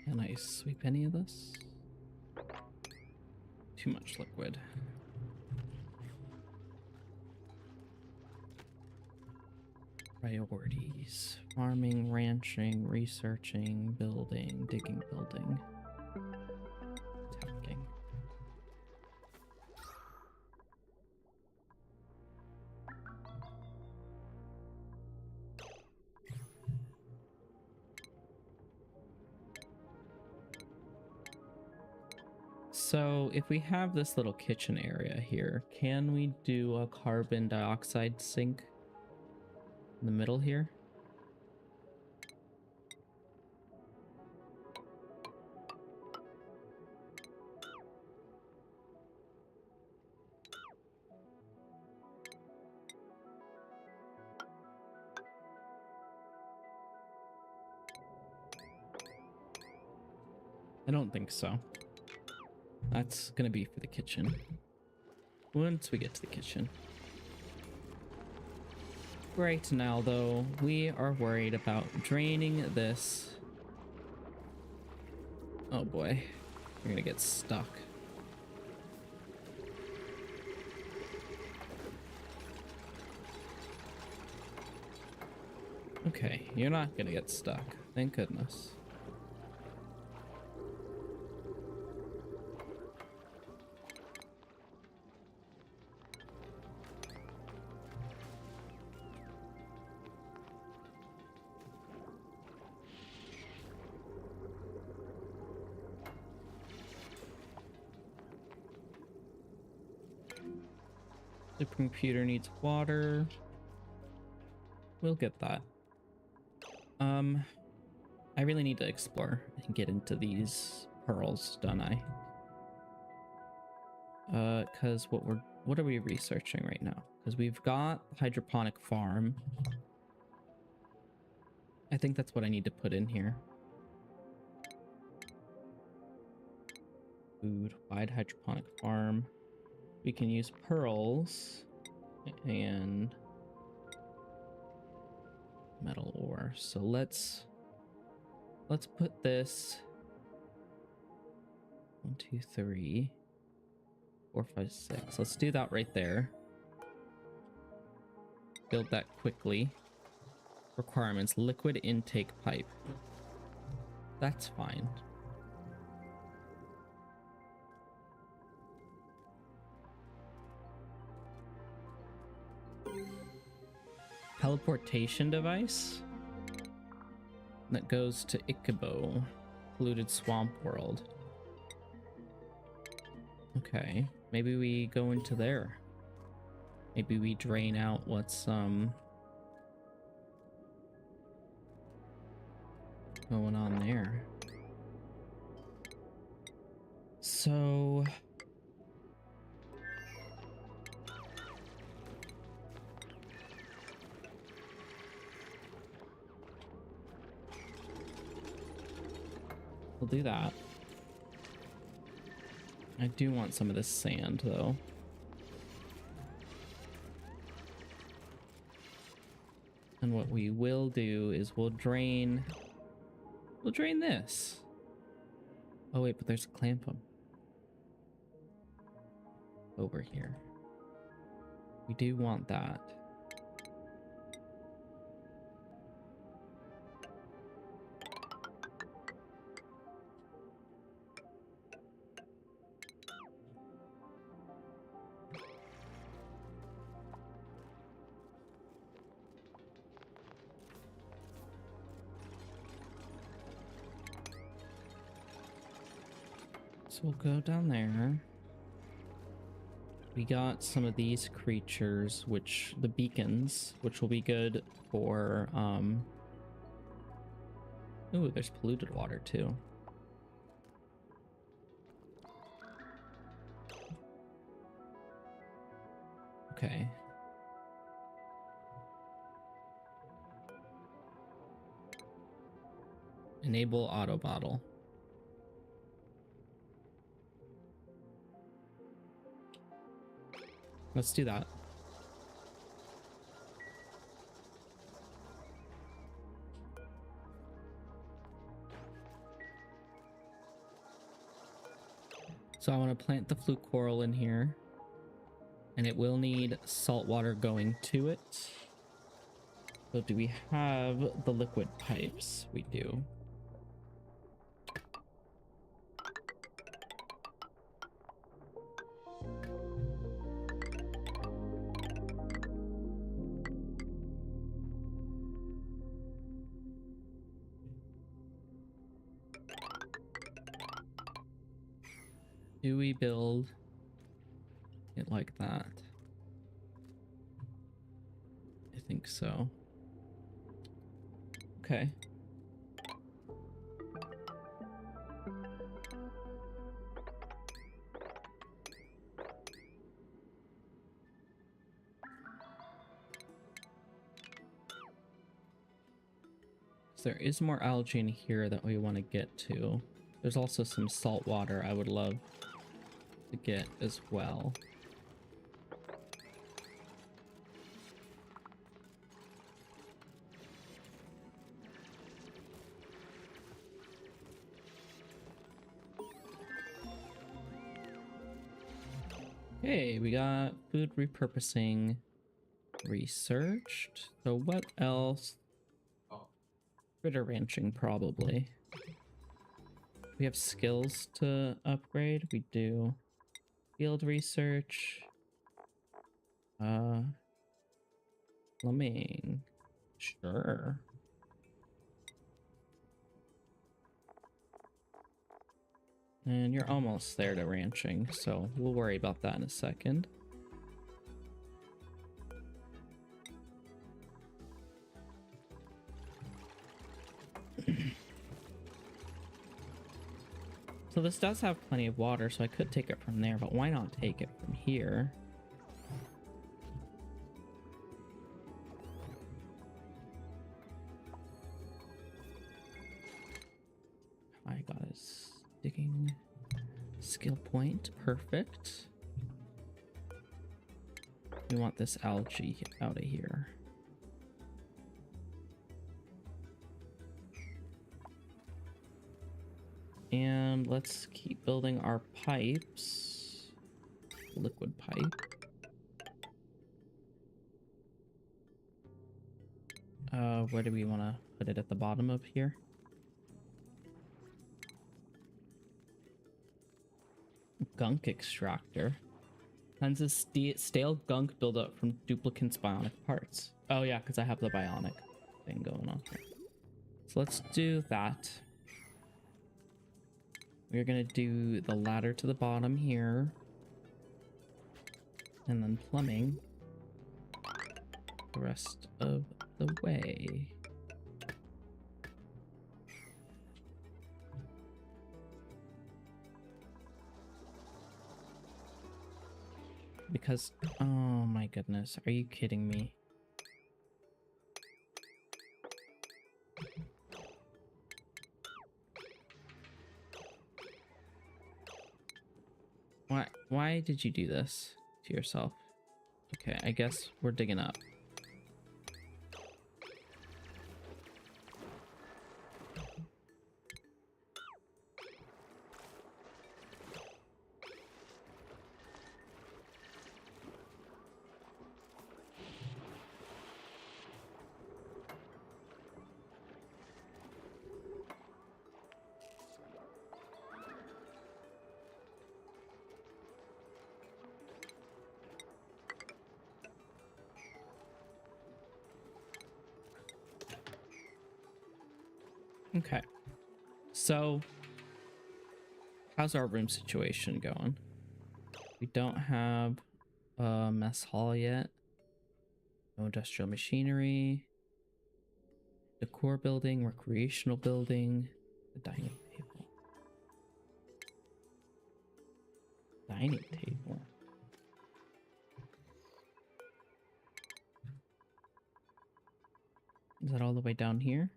S1: Can I sweep any of this? Too much liquid. Priorities. Farming, ranching, researching, building, digging, building. Attacking. So if we have this little kitchen area here, can we do a carbon dioxide sink in the middle here? I don't think so. That's gonna be for the kitchen. Once we get to the kitchen. Right now, though, we are worried about draining this. Oh boy, we're gonna get stuck. Okay, you're not gonna get stuck. Thank goodness. The computer needs water. We'll get that. I really need to explore and get into these pearls, don't I? Cause what are we researching right now? Because we've got hydroponic farm. I think that's what I need to put in here. Food, wide hydroponic farm. We can use pearls and metal ore. So let's put this 1, 2, 3, 4, 5, 6. Let's do that right there. Build that quickly. Requirements: liquid intake pipe. That's fine. Teleportation device that goes to Ikibo, polluted swamp world. Okay, maybe we go into there. Maybe we drain out what's going on there. So we'll do that. I do want some of this sand, though. And what we will do is we'll drain this. Oh wait, but there's a clampum over here. We do want that. So we'll go down there. We got some of these creatures, which the beacons, which will be good for ooh, there's polluted water too. Okay. Enable auto bottle. Let's do that. So I want to plant the flute coral in here, and it will need salt water going to it. So do we have the liquid pipes? We do. Do we build it like that? I think so. Okay. So there is more algae in here that we want to get to. There's also some salt water I would love to get as well. Okay, we got food repurposing researched. So what else? Critter ranching, probably. We have skills to upgrade. We do. Field research. Plumbing. Sure. And you're almost there to ranching, so we'll worry about that in a second. So this does have plenty of water, so I could take it from there, but why not take it from here? I got his digging skill point. Perfect. We want this algae out of here. And let's keep building our pipes. Liquid pipe. Where do we want to put it? At the bottom of here? Gunk extractor. Cleanses stale gunk buildup from duplicants bionic parts. Oh yeah, because I have the bionic thing going on here. So let's do that. We're gonna do the ladder to the bottom here. And then plumbing the rest of the way. Because, oh my goodness, are you kidding me? Why did you do this to yourself? Okay, I guess we're digging up. Okay, so how's our room situation going? We don't have a mess hall yet. No industrial machinery. Decor building, recreational building, the dining table. Dining table. Is that all the way down here?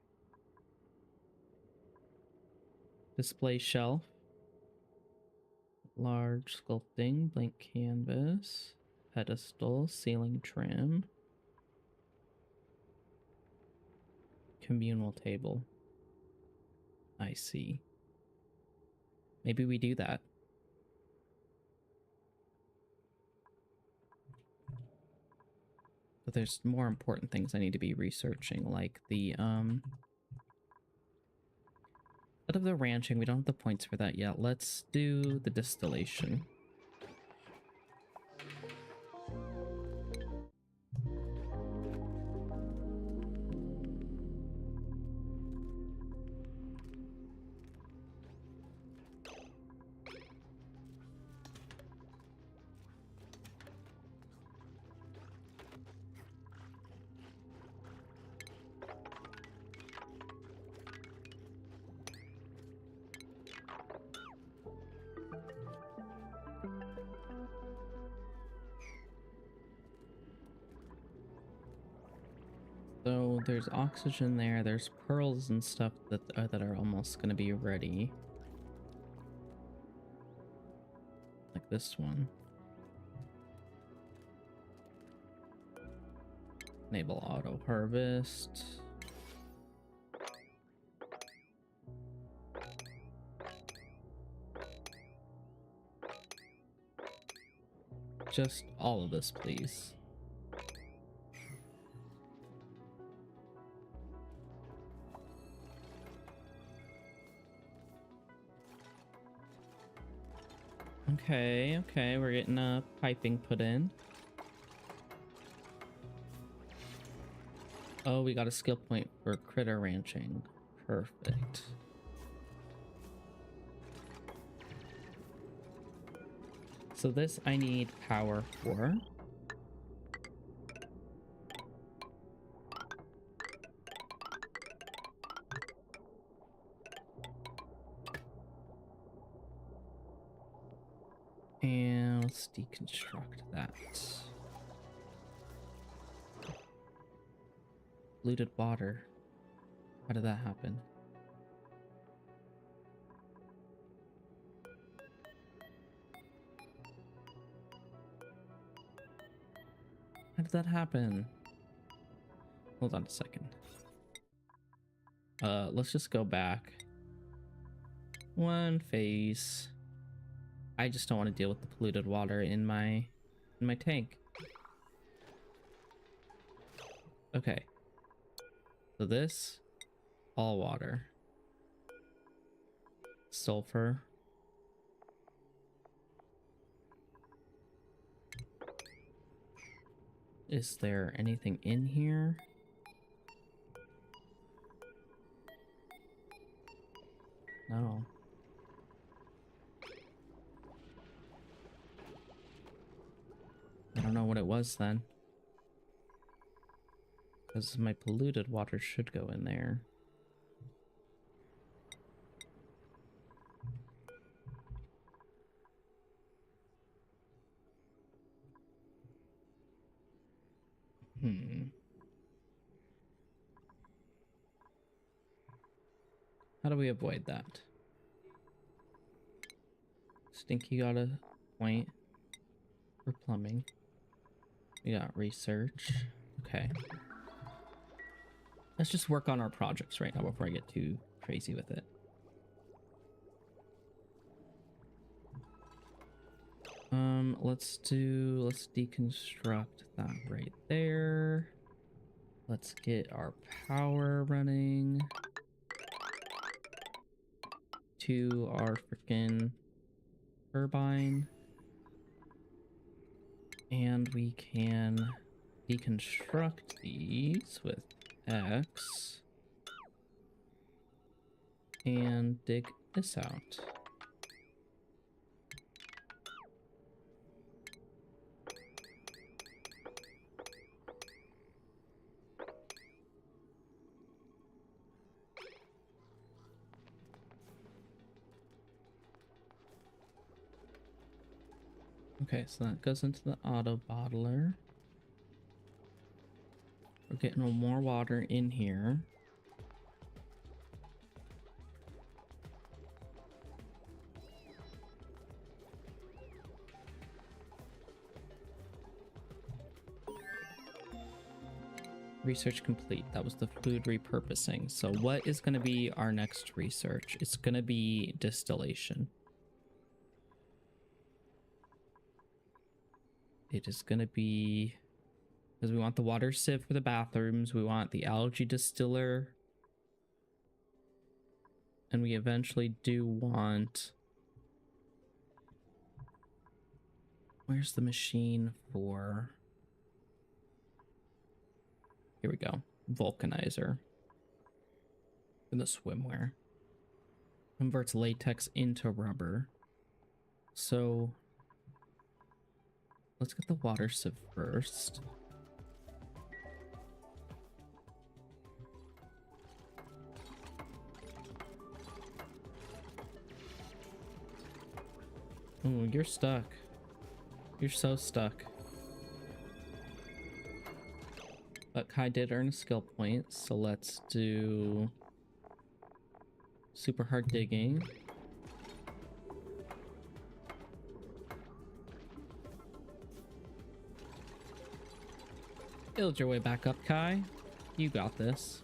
S1: Display shelf. Large sculpting, blank canvas, pedestal, ceiling trim, communal table. I see. Maybe we do that. But there's more important things I need to be researching, like the out of the ranching. We don't have the points for that yet. Let's do the distillation. So there's oxygen there. There's pearls and stuff that are almost going to be ready. Like this one. Enable auto harvest. Just all of this, please. Okay, okay, we're getting piping put in. Oh, we got a skill point for critter ranching. Perfect. So this I need power for. And let's deconstruct that. Polluted water. How did that happen? How did that happen? Hold on a second. Let's just go back one phase. I just don't want to deal with the polluted water in my tank. Okay. So this, all water. Sulfur. Is there anything in here? No. I don't know what it was then. Because my polluted water should go in there. How do we avoid that? Stinky got a point for plumbing. We got research. Okay. Let's just work on our projects right now before I get too crazy with it. Let's deconstruct that right there. Let's get our power running to our freaking turbine. And we can deconstruct these with X and dig this out. Okay, so that goes into the auto bottler. We're We're getting more water in here. Research complete. That was the food repurposing. So what is going to be our next research? It's going to be distillation. It is going to be, because we want the water sieve for the bathrooms. We want the algae distiller. And we eventually do want... Where's the machine for... Here we go. Vulcanizer. For the swimwear. Converts latex into rubber. So let's get the water sieve first. Oh, you're stuck. You're so stuck. But Kai did earn a skill point, so let's do super hard digging. Build your way back up, Kai. You got this.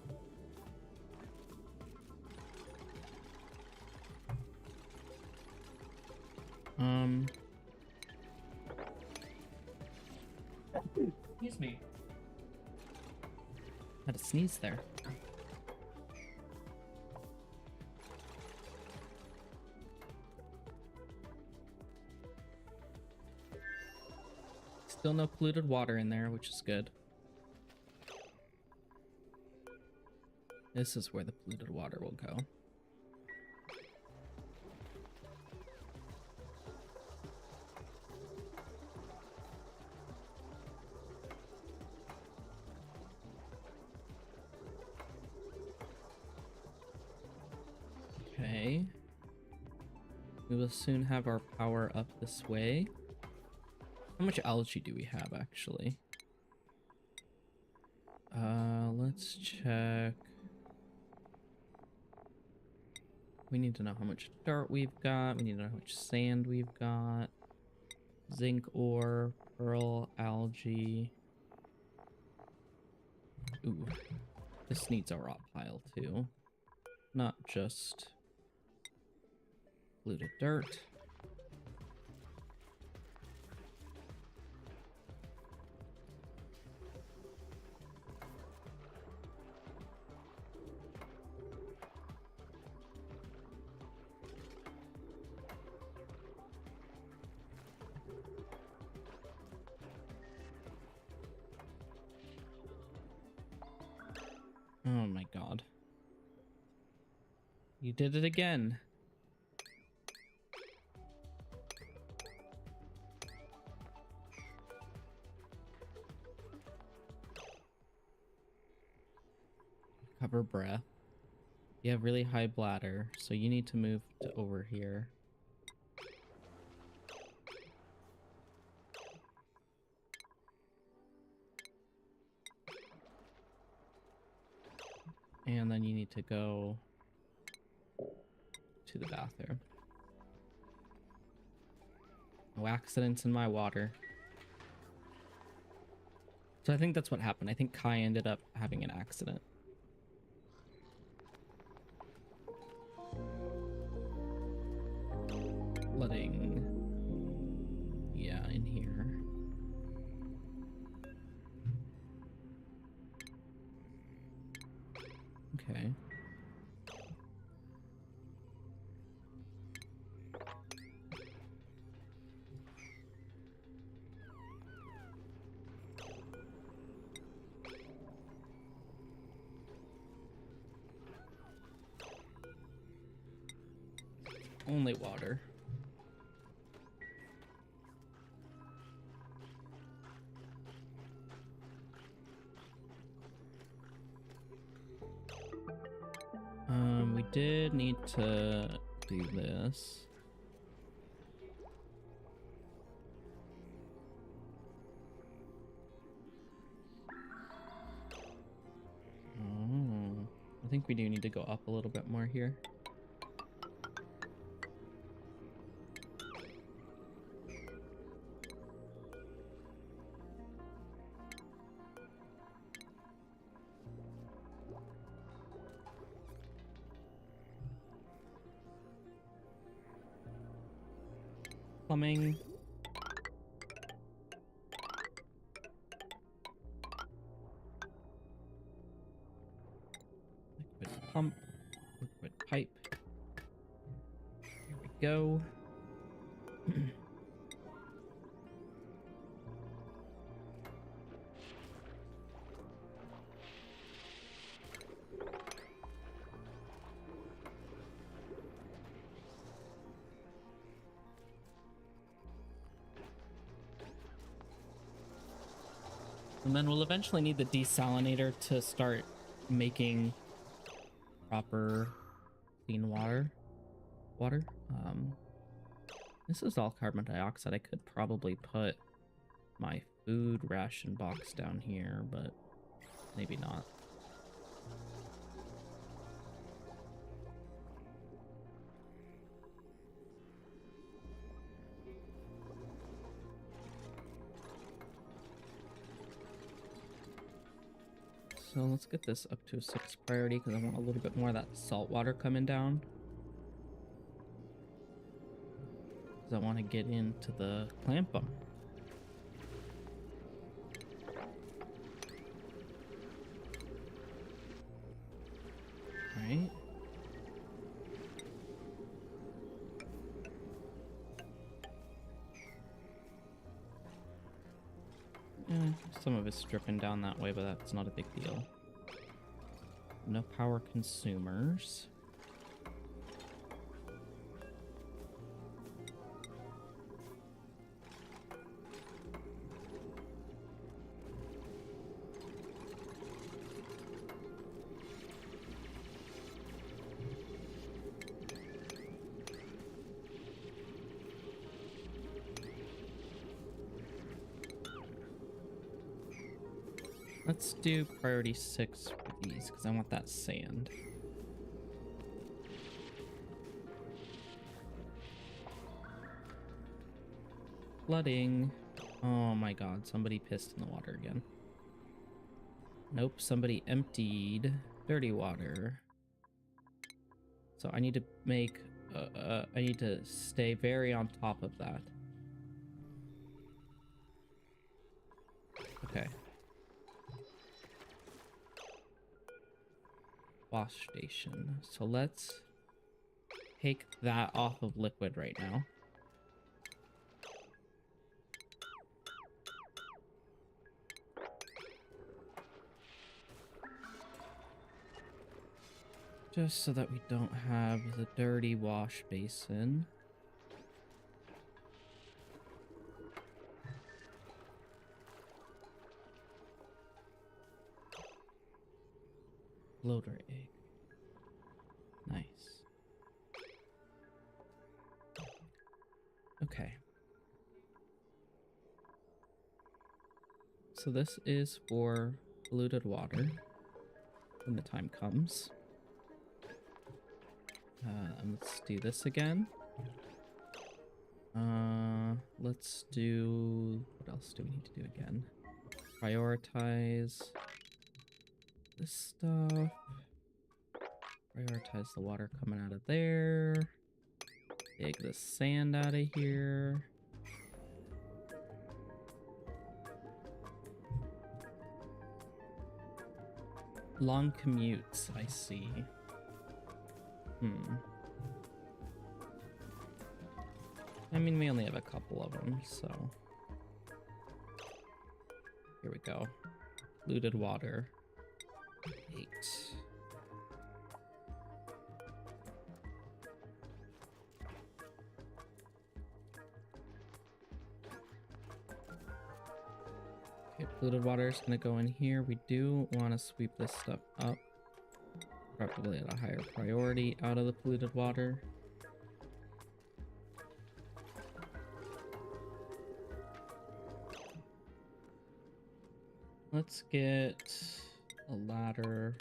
S1: Excuse me. Had to sneeze there. Still no polluted water in there, which is good. This is where the polluted water will go. Okay. We will soon have our power up this way. How much algae do we have, actually? Let's check. We need to know how much dirt we've got. We need to know how much sand we've got. Zinc ore, pearl, algae. Ooh, this needs a raw pile too. Not just polluted dirt. Oh my god. You did it again. Cover breath. You have really high bladder, so you need to move to over here. And then you need to go to the bathroom. No accidents in my water. So I think that's what happened. I think Kai ended up having an accident. Flooding. Yeah, in here. Okay. Only water. We did need to do this. think we do need to go up a little bit more here. Plumbing. Liquid pump. Liquid pipe. Here we go. And then we'll eventually need the desalinator to start making proper clean water. This is all carbon dioxide. I could probably put my food ration box down here, but maybe not. So let's get this up to a 6 priority because I want a little bit more of that salt water coming down. Because I want to get into the clampum. Right. Some of it's dripping down that way, but that's not a big deal. No power consumers. Let's do priority 6 for these, because I want that sand. Flooding. Oh my god, somebody pissed in the water again. Nope, somebody emptied dirty water. So I need to make... I need to stay very on top of that. Okay. Wash station. So let's take that off of liquid right now. Just so that we don't have the dirty wash basin. Bloater egg. Nice. Okay. So this is for polluted water when the time comes. Let's do this again. Let's do... What else do we need to do again? Prioritize this stuff. Prioritize the water coming out of there. Take the sand out of here. Long commutes, I see. I mean, we only have a couple of them, so... Here we go. Polluted water. 8. Okay, polluted water is going to go in here. We do want to sweep this stuff up. Probably at a higher priority out of the polluted water. Let's get a ladder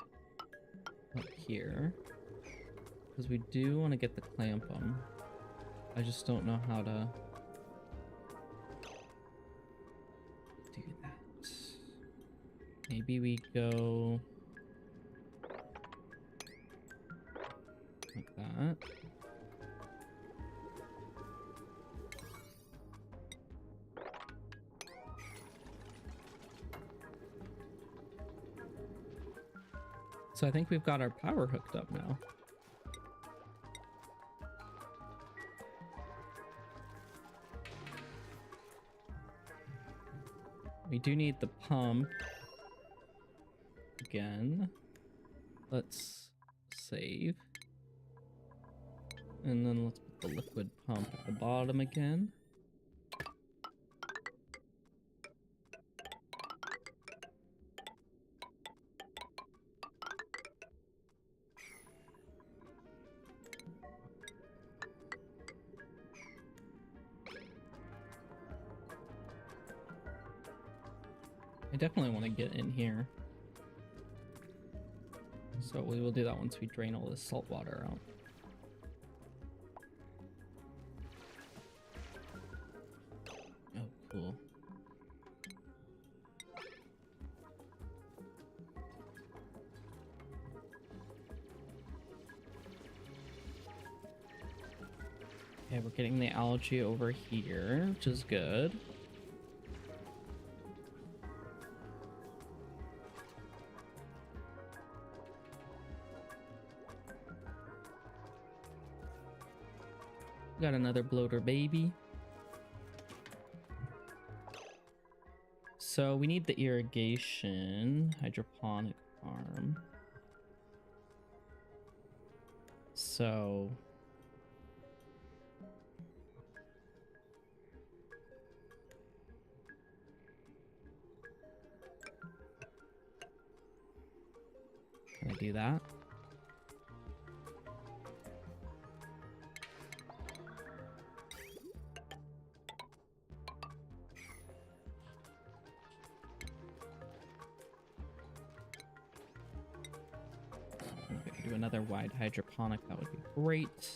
S1: up here. Because we do want to get the clampum. I just don't know how to do that. Maybe we go like that. So I think we've got our power hooked up now. We do need the pump again. Let's save. And then let's put the liquid pump at the bottom again. I definitely want to get in here. So we will do that once we drain all this salt water out. Oh, cool. Okay, we're getting the algae over here, which is good. Got another bloater baby. So we need the irrigation hydroponic farm. So can I do that? Do another wide hydroponic, that would be great.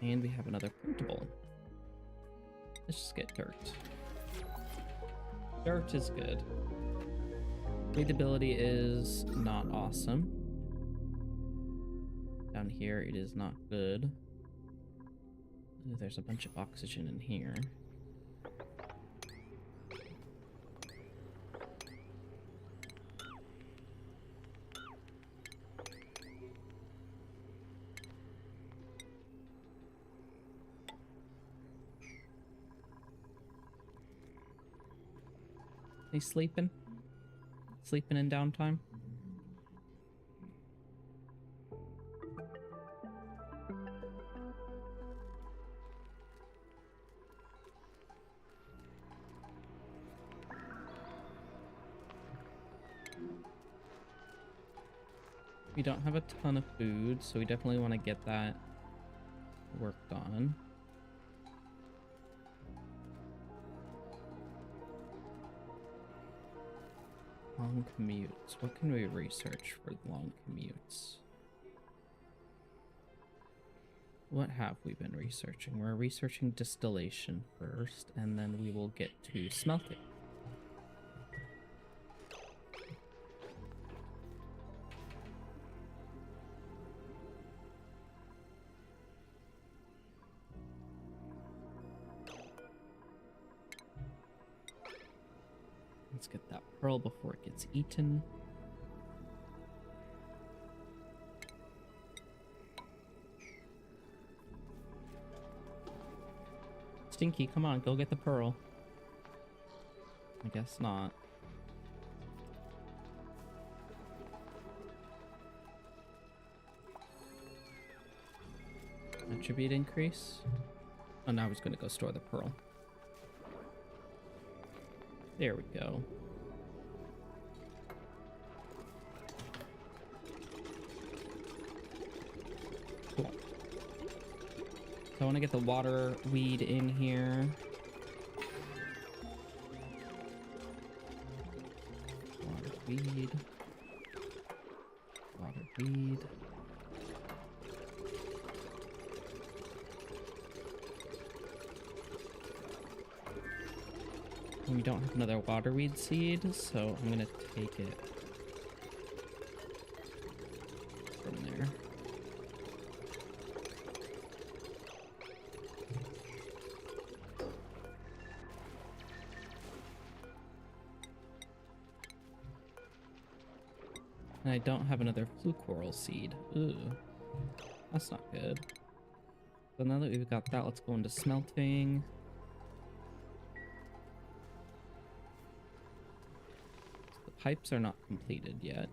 S1: And we have another printable. Let's just get dirt. Dirt is good. Breathability is not awesome. Down here it is not good. Ooh, there's a bunch of oxygen in here. They sleeping? Sleeping in downtime? We don't have a ton of food, so we definitely want to get that worked on. Long commutes. What can we research for long commutes? What have we been researching? We're researching distillation first, and then we will get to smelting. Let's get that pearl before it gets eaten. Stinky, come on, go get the pearl. I guess not. Attribute increase? Oh, now he's gonna go store the pearl. There we go. Cool. So I want to get the water weed in here. weed. Water weed. And we don't have another waterweed seed, so I'm gonna take it from there. And I don't have another blue coral seed. Ooh, that's not good. So now that we've got that, let's go into smelting. So the pipes are not completed yet.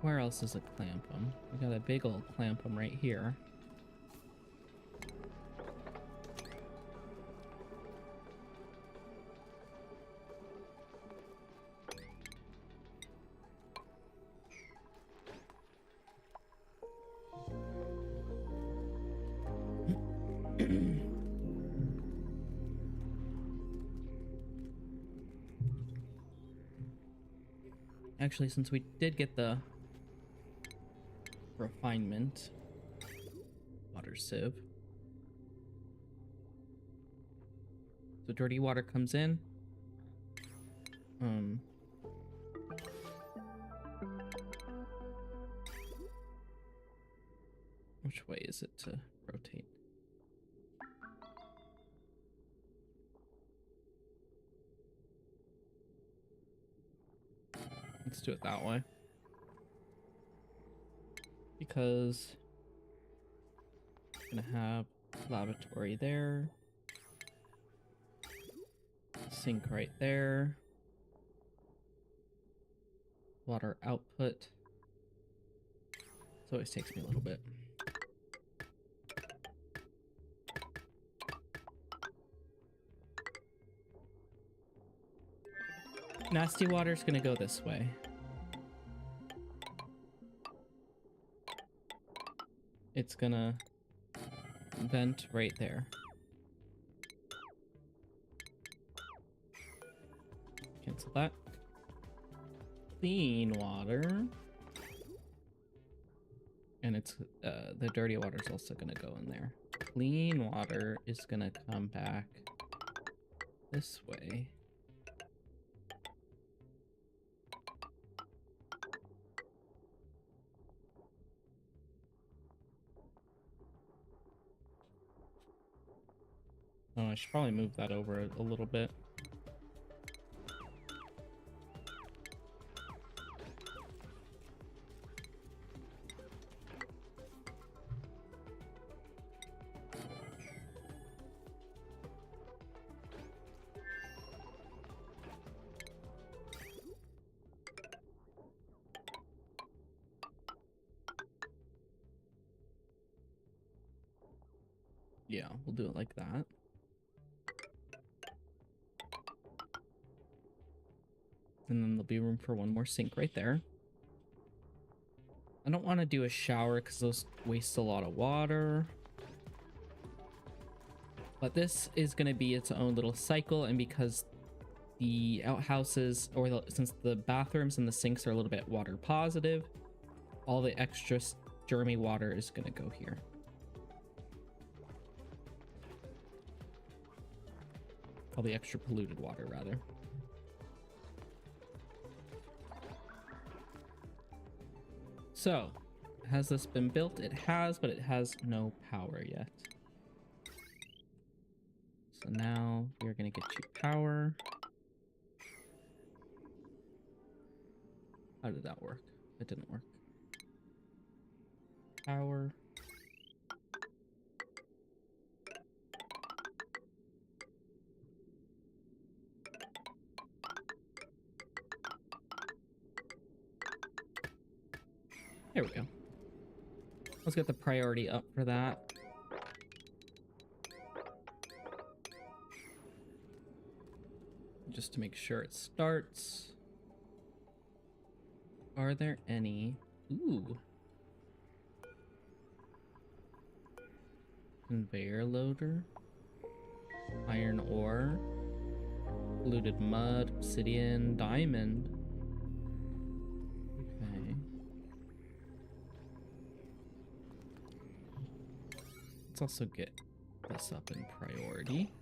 S1: Where else is a clampum? We got a big old clampum right here. Actually, since we did get the refinement water sieve, so dirty water comes in. Which way is it to rotate? Let's do it that way. Because I'm gonna have lavatory there, sink right there, water output. This always takes me a little bit. Nasty water's gonna go this way. It's gonna vent right there. Cancel that. Clean water. And it's the dirty water is also gonna go in there. Clean water is gonna come back this way. Oh, I should probably move that over a little bit. Yeah, we'll do it like that. And then there'll be room for one more sink right there. I don't want to do a shower because those waste a lot of water. But this is going to be its own little cycle, and because the outhouses, or since the bathrooms and the sinks are a little bit water positive, all the extra germy water is going to go here. All the extra polluted water, rather. So, has this been built? It has, but it has no power yet. So now we're going to get you power. How did that work? It didn't work. Power. There we go. Let's get the priority up for that. Just to make sure it starts. Are there any? Ooh. Conveyor loader. Iron ore. Polluted mud. Obsidian. Diamond. Okay. Let's also get this up in priority.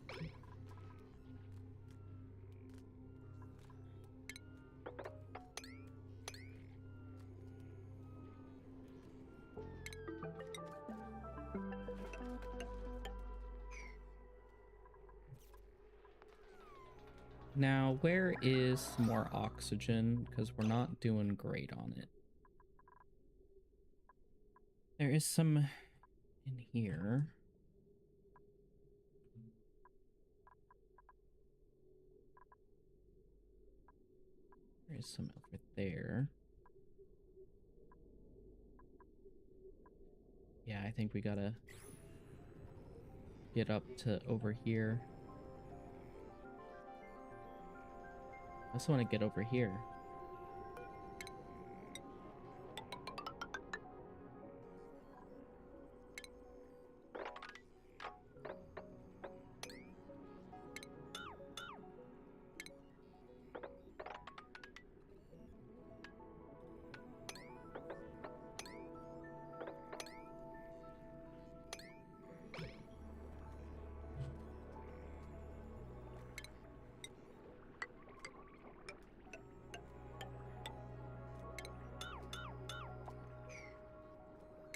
S1: Now, where is more oxygen? Because we're not doing great on it. There is some in here. There is some over there. Yeah, I think we gotta get up to over here. I just want to get over here.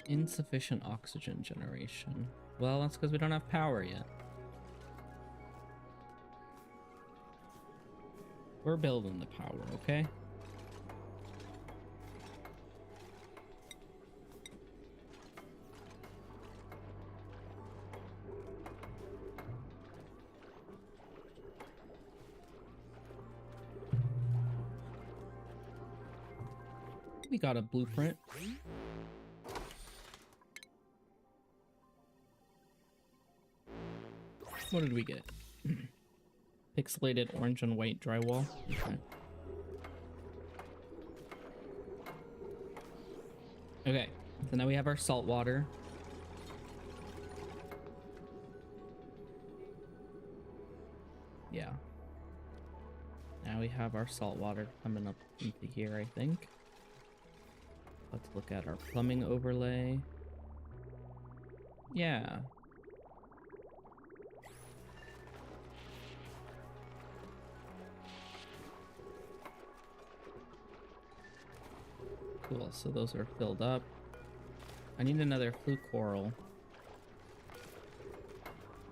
S1: Insufficient oxygen generation. Well, that's because we don't have power yet. We're building the power, okay? We got a blueprint. What did we get? Pixelated orange and white drywall. Okay. Okay, so now we have our salt water. Yeah. Now we have our salt water coming up into here, I think. Let's look at our plumbing overlay. Yeah. Cool, so those are filled up. I need another flue coral.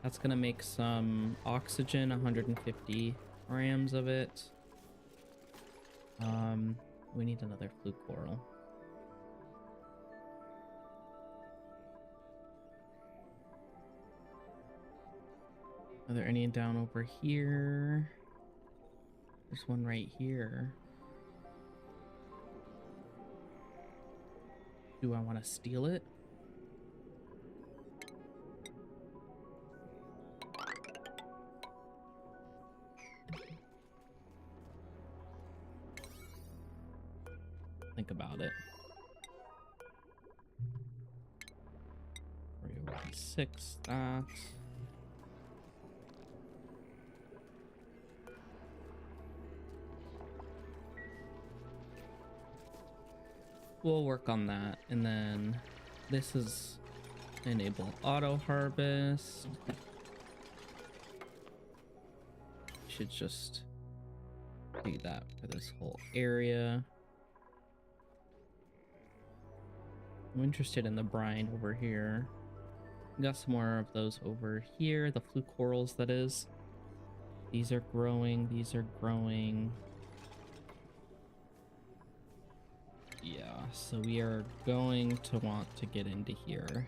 S1: That's gonna make some oxygen, 150 grams of it. We need another flue coral. Are there any down over here? There's one right here. Do I want to steal it? Think about it. 306, that. We'll work on that, and then this is enable auto harvest. Should just do that for this whole area. I'm interested in the brine over here. Got some more of those over here, the flue corals, that is. These are growing, these are growing. Yeah, so we are going to want to get into here.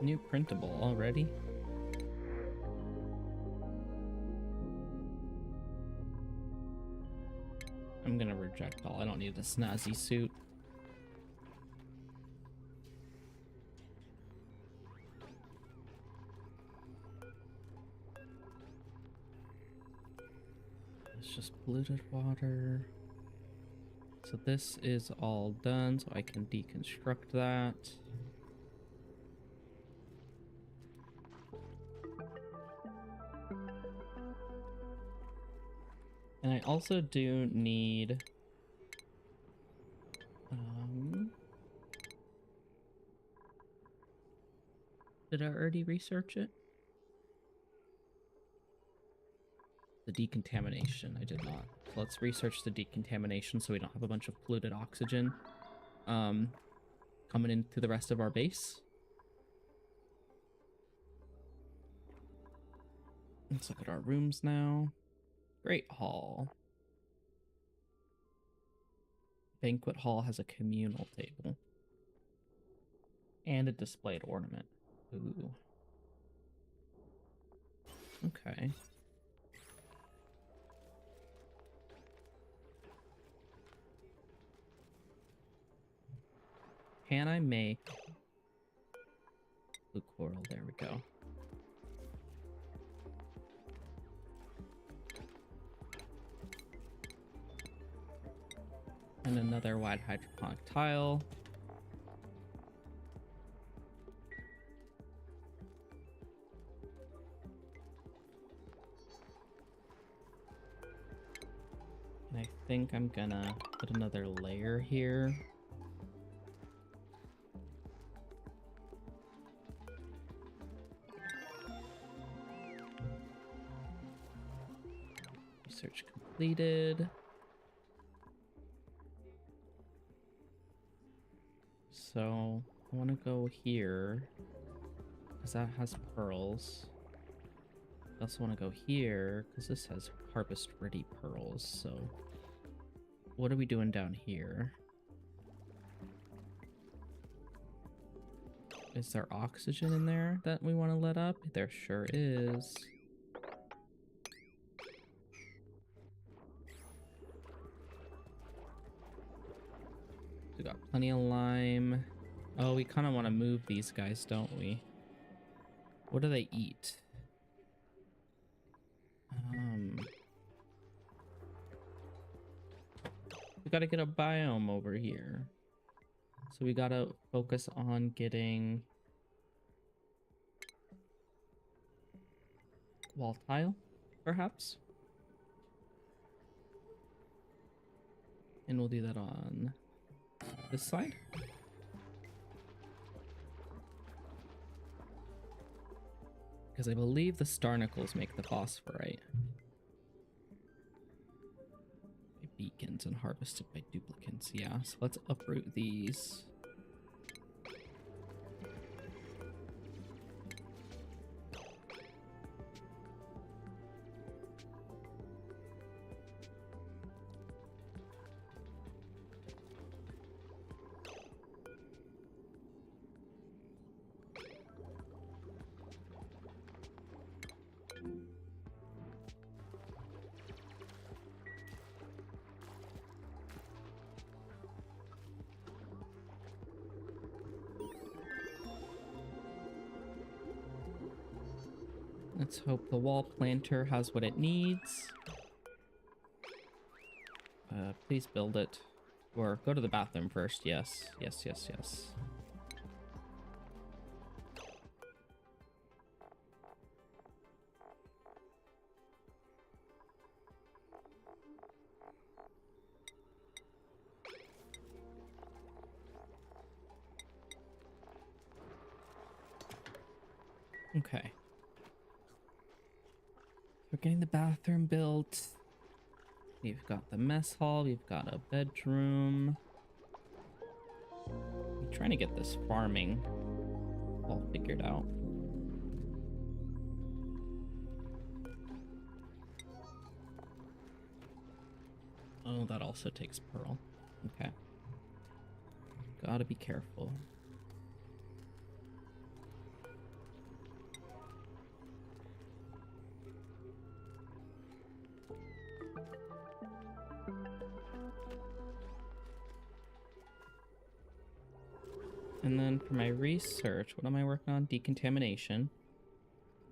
S1: New printable already? I'm gonna reject all. I don't need a snazzy suit. It's just polluted water. So this is all done, so I can deconstruct that. And I also do need did I already research it? The decontamination, I did not. So let's research the decontamination so we don't have a bunch of polluted oxygen coming into the rest of our base. Let's look at our rooms now. Great hall. Banquet hall has a communal table. And a displayed ornament. Ooh. Okay. Can I make blue coral? There we go. And another wide hydroponic tile. And I think I'm gonna put another layer here. Research completed. So I want to go here because that has pearls. I also want to go here because this has harvest ready pearls. So what are we doing down here? Is there oxygen in there that we want to let up? There sure is. We got plenty of lime. Oh, we kind of want to move these guys, don't we? What do they eat? We gotta get a biome over here. So we gotta focus on getting wall tile, perhaps? And we'll do that on this side. Because I believe the starnicles make the phosphorite. By beacons and harvested by duplicants, yeah. So let's uproot these. Let's hope the wall planter has what it needs. Please build it. Or go to the bathroom first. Yes. Yes, yes, yes. Okay. We're getting the bathroom built. We've got the mess hall. We've got a bedroom. I'm trying to get this farming all figured out. Oh, that also takes pearl. Okay. Gotta be careful. And then for my research, what am I working on? Decontamination.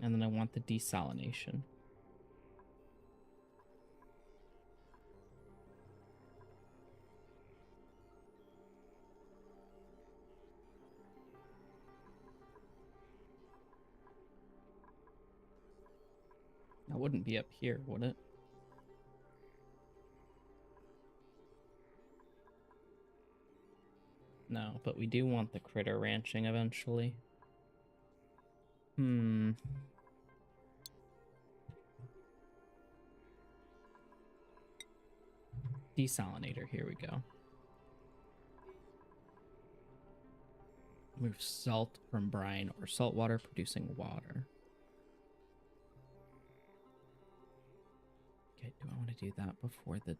S1: And then I want the desalination. That wouldn't be up here, would it? No, but we do want the critter ranching eventually. Desalinator, here we go. Move salt from brine or salt water producing water. Okay, do I want to do that before the...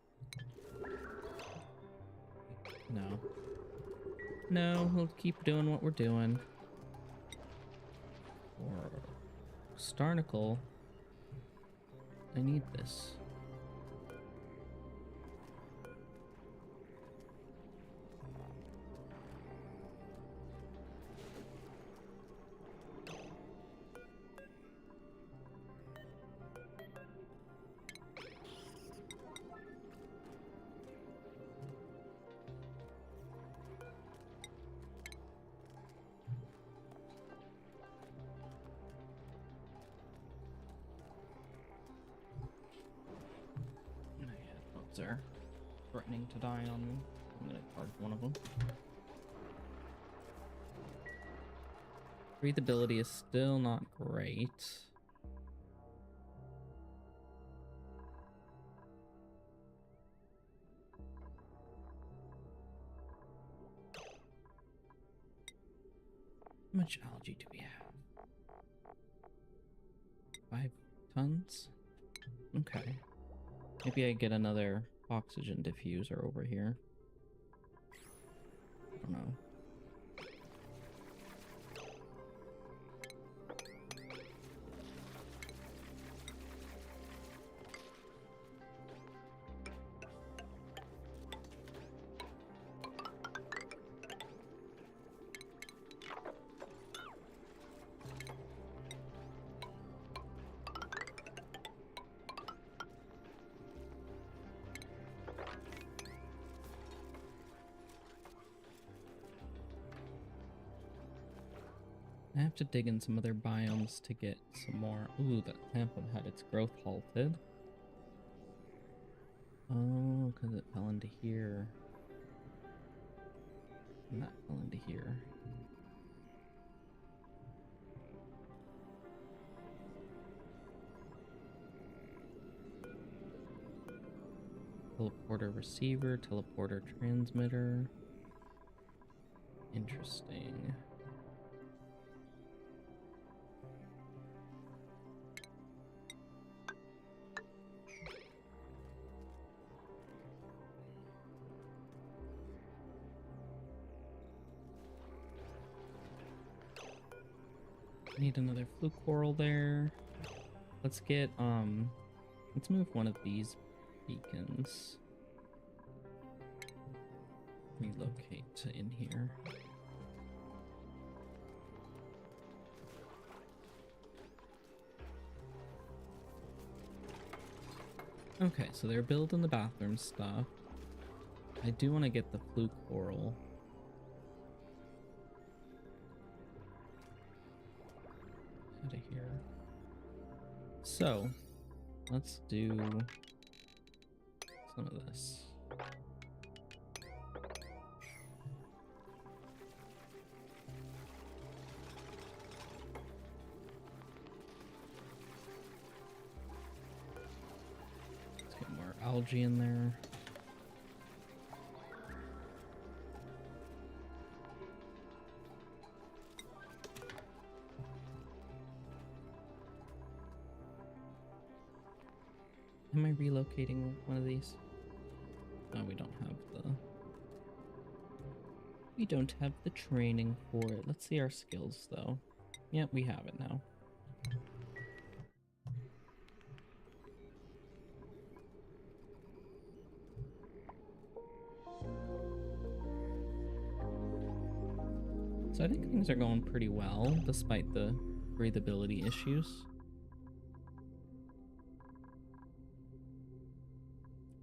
S1: No. No, we'll keep doing what we're doing. Or... Starnicle. I need this. Are threatening to die on me. I'm gonna charge one of them. Breathability is still not great. How much algae do we have? 5 tons? Okay. Maybe I get another oxygen diffuser over here. I don't know. I have to dig in some other biomes to get some more. Ooh, that pamphlet had its growth halted. Oh, because it fell into here. And that fell into here. Teleporter receiver, teleporter transmitter. Interesting. Need another fluke coral there. Let's get let's move one of these beacons. Relocate to in here. Okay, so they're building the bathroom stuff. I do want to get the fluke coral. Out of here. So, let's do some of this. Let's get more algae in there. Am I relocating one of these? No, we don't have the training for it. Let's see our skills though. Yep, we have it now. So I think things are going pretty well, despite the breathability issues.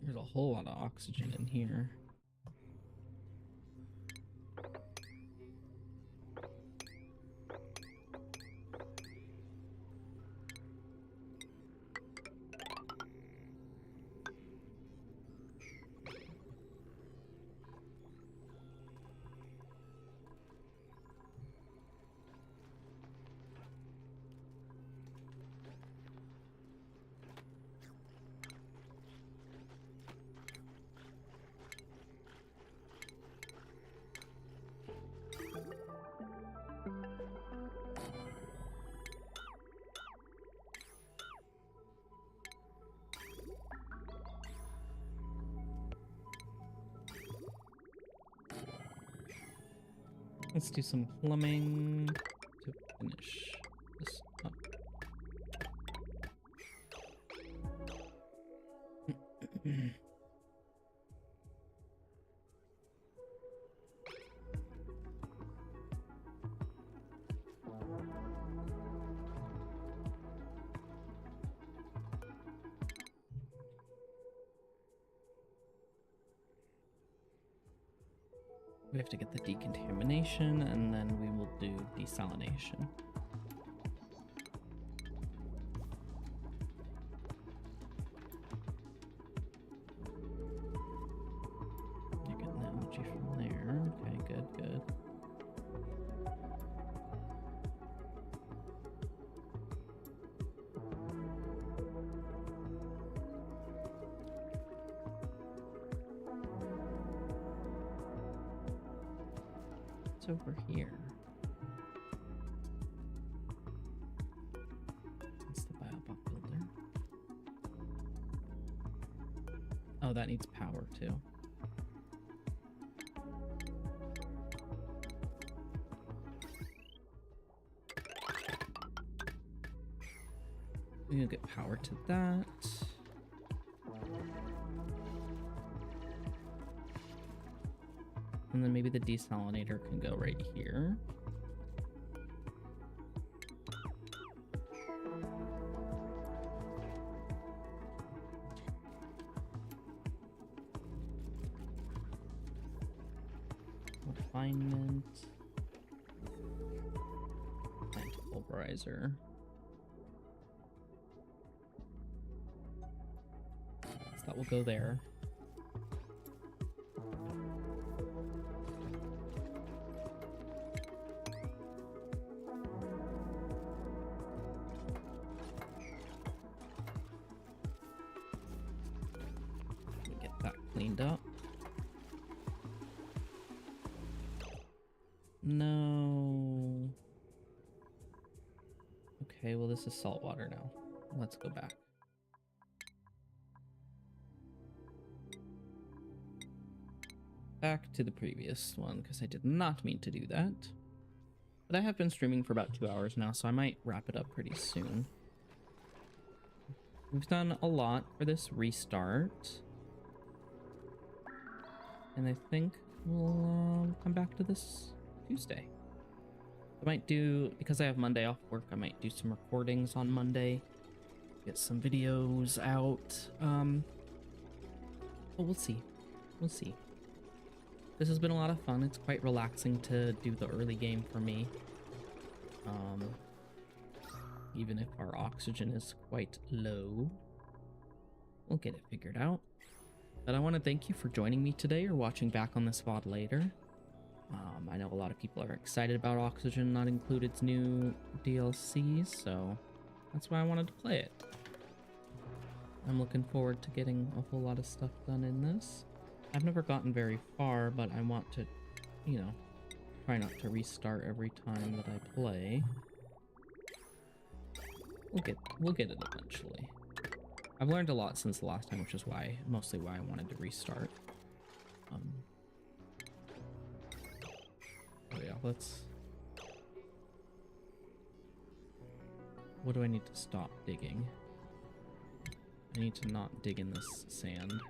S1: There's a whole lot of oxygen in here. Let's do some plumbing to finish this up. We have to get the decontamination, and then we will do desalination. You're getting the energy from there. Okay, good, good. Over here. That's the biobot builder. Oh, that needs power too. We'll get power to that. And then maybe the desalinator can go right here. Refinement. Plant pulverizer. So that will go there. Cleaned up. No. Okay, well this is salt water now. Let's go back. Back to the previous one, because I did not mean to do that. But I have been streaming for about 2 hours now, so I might wrap it up pretty soon. We've done a lot for this restart. And I think we'll come back to this Tuesday. I might do, because I have Monday off work, I might do some recordings on Monday. Get some videos out. But we'll see. We'll see. This has been a lot of fun. It's quite relaxing to do the early game for me. Even if our oxygen is quite low. We'll get it figured out. But I want to thank you for joining me today or watching back on this VOD later. I know a lot of people are excited about Oxygen not include its new DLCs, so that's why I wanted to play it. I'm looking forward to getting a whole lot of stuff done in this. I've never gotten very far, but I want to, you know, try not to restart every time that I play. We'll get it eventually. I've learned a lot since the last time, which is mostly why I wanted to restart. Oh yeah, let's... What do I need to stop digging? I need to not dig in this sand.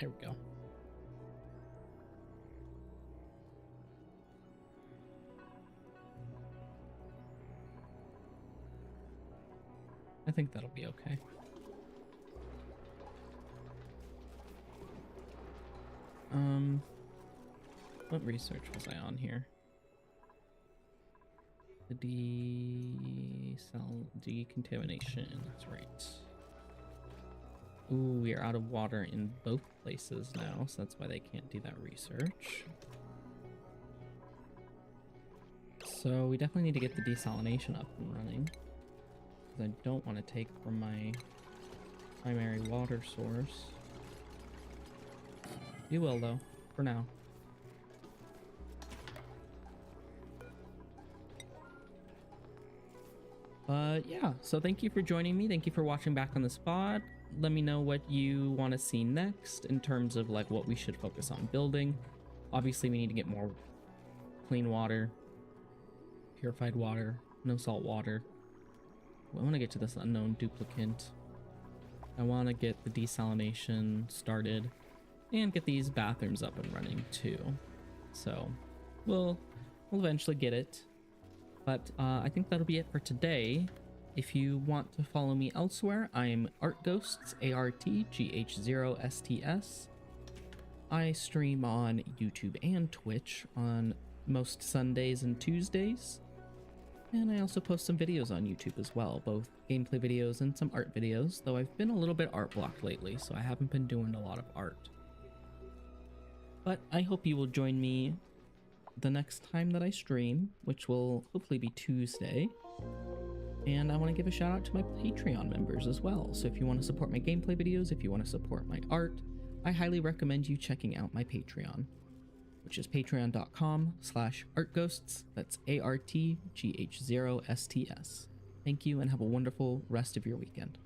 S1: There we go. I think that'll be okay. What research was I on here? The decontamination, that's right. Ooh, we are out of water in both places now, so that's why they can't do that research. So we definitely need to get the desalination up and running, because I don't want to take from my primary water source. You will, though, for now. But yeah, so thank you for joining me. Thank you for watching back on the spot. Let me know what you want to see next in terms of like what we should focus on building. Obviously, we need to get more clean water, purified water, no salt water. I want to get to this unknown duplicant. I want to get the desalination started and get these bathrooms up and running too. So we'll eventually get it. But I think that'll be it for today. If you want to follow me elsewhere, I'm ArtGhosts, ARTGH0STS. I stream on YouTube and Twitch on most Sundays and Tuesdays. And I also post some videos on YouTube as well, both gameplay videos and some art videos, though I've been a little bit art blocked lately, so I haven't been doing a lot of art. But I hope you will join me the next time that I stream, which will hopefully be Tuesday. And I want to give a shout out to my Patreon members as well. So if you want to support my gameplay videos, if you want to support my art, I highly recommend you checking out my Patreon, which is patreon.com/artghosts. That's ARTGH0STS. Thank you and have a wonderful rest of your weekend.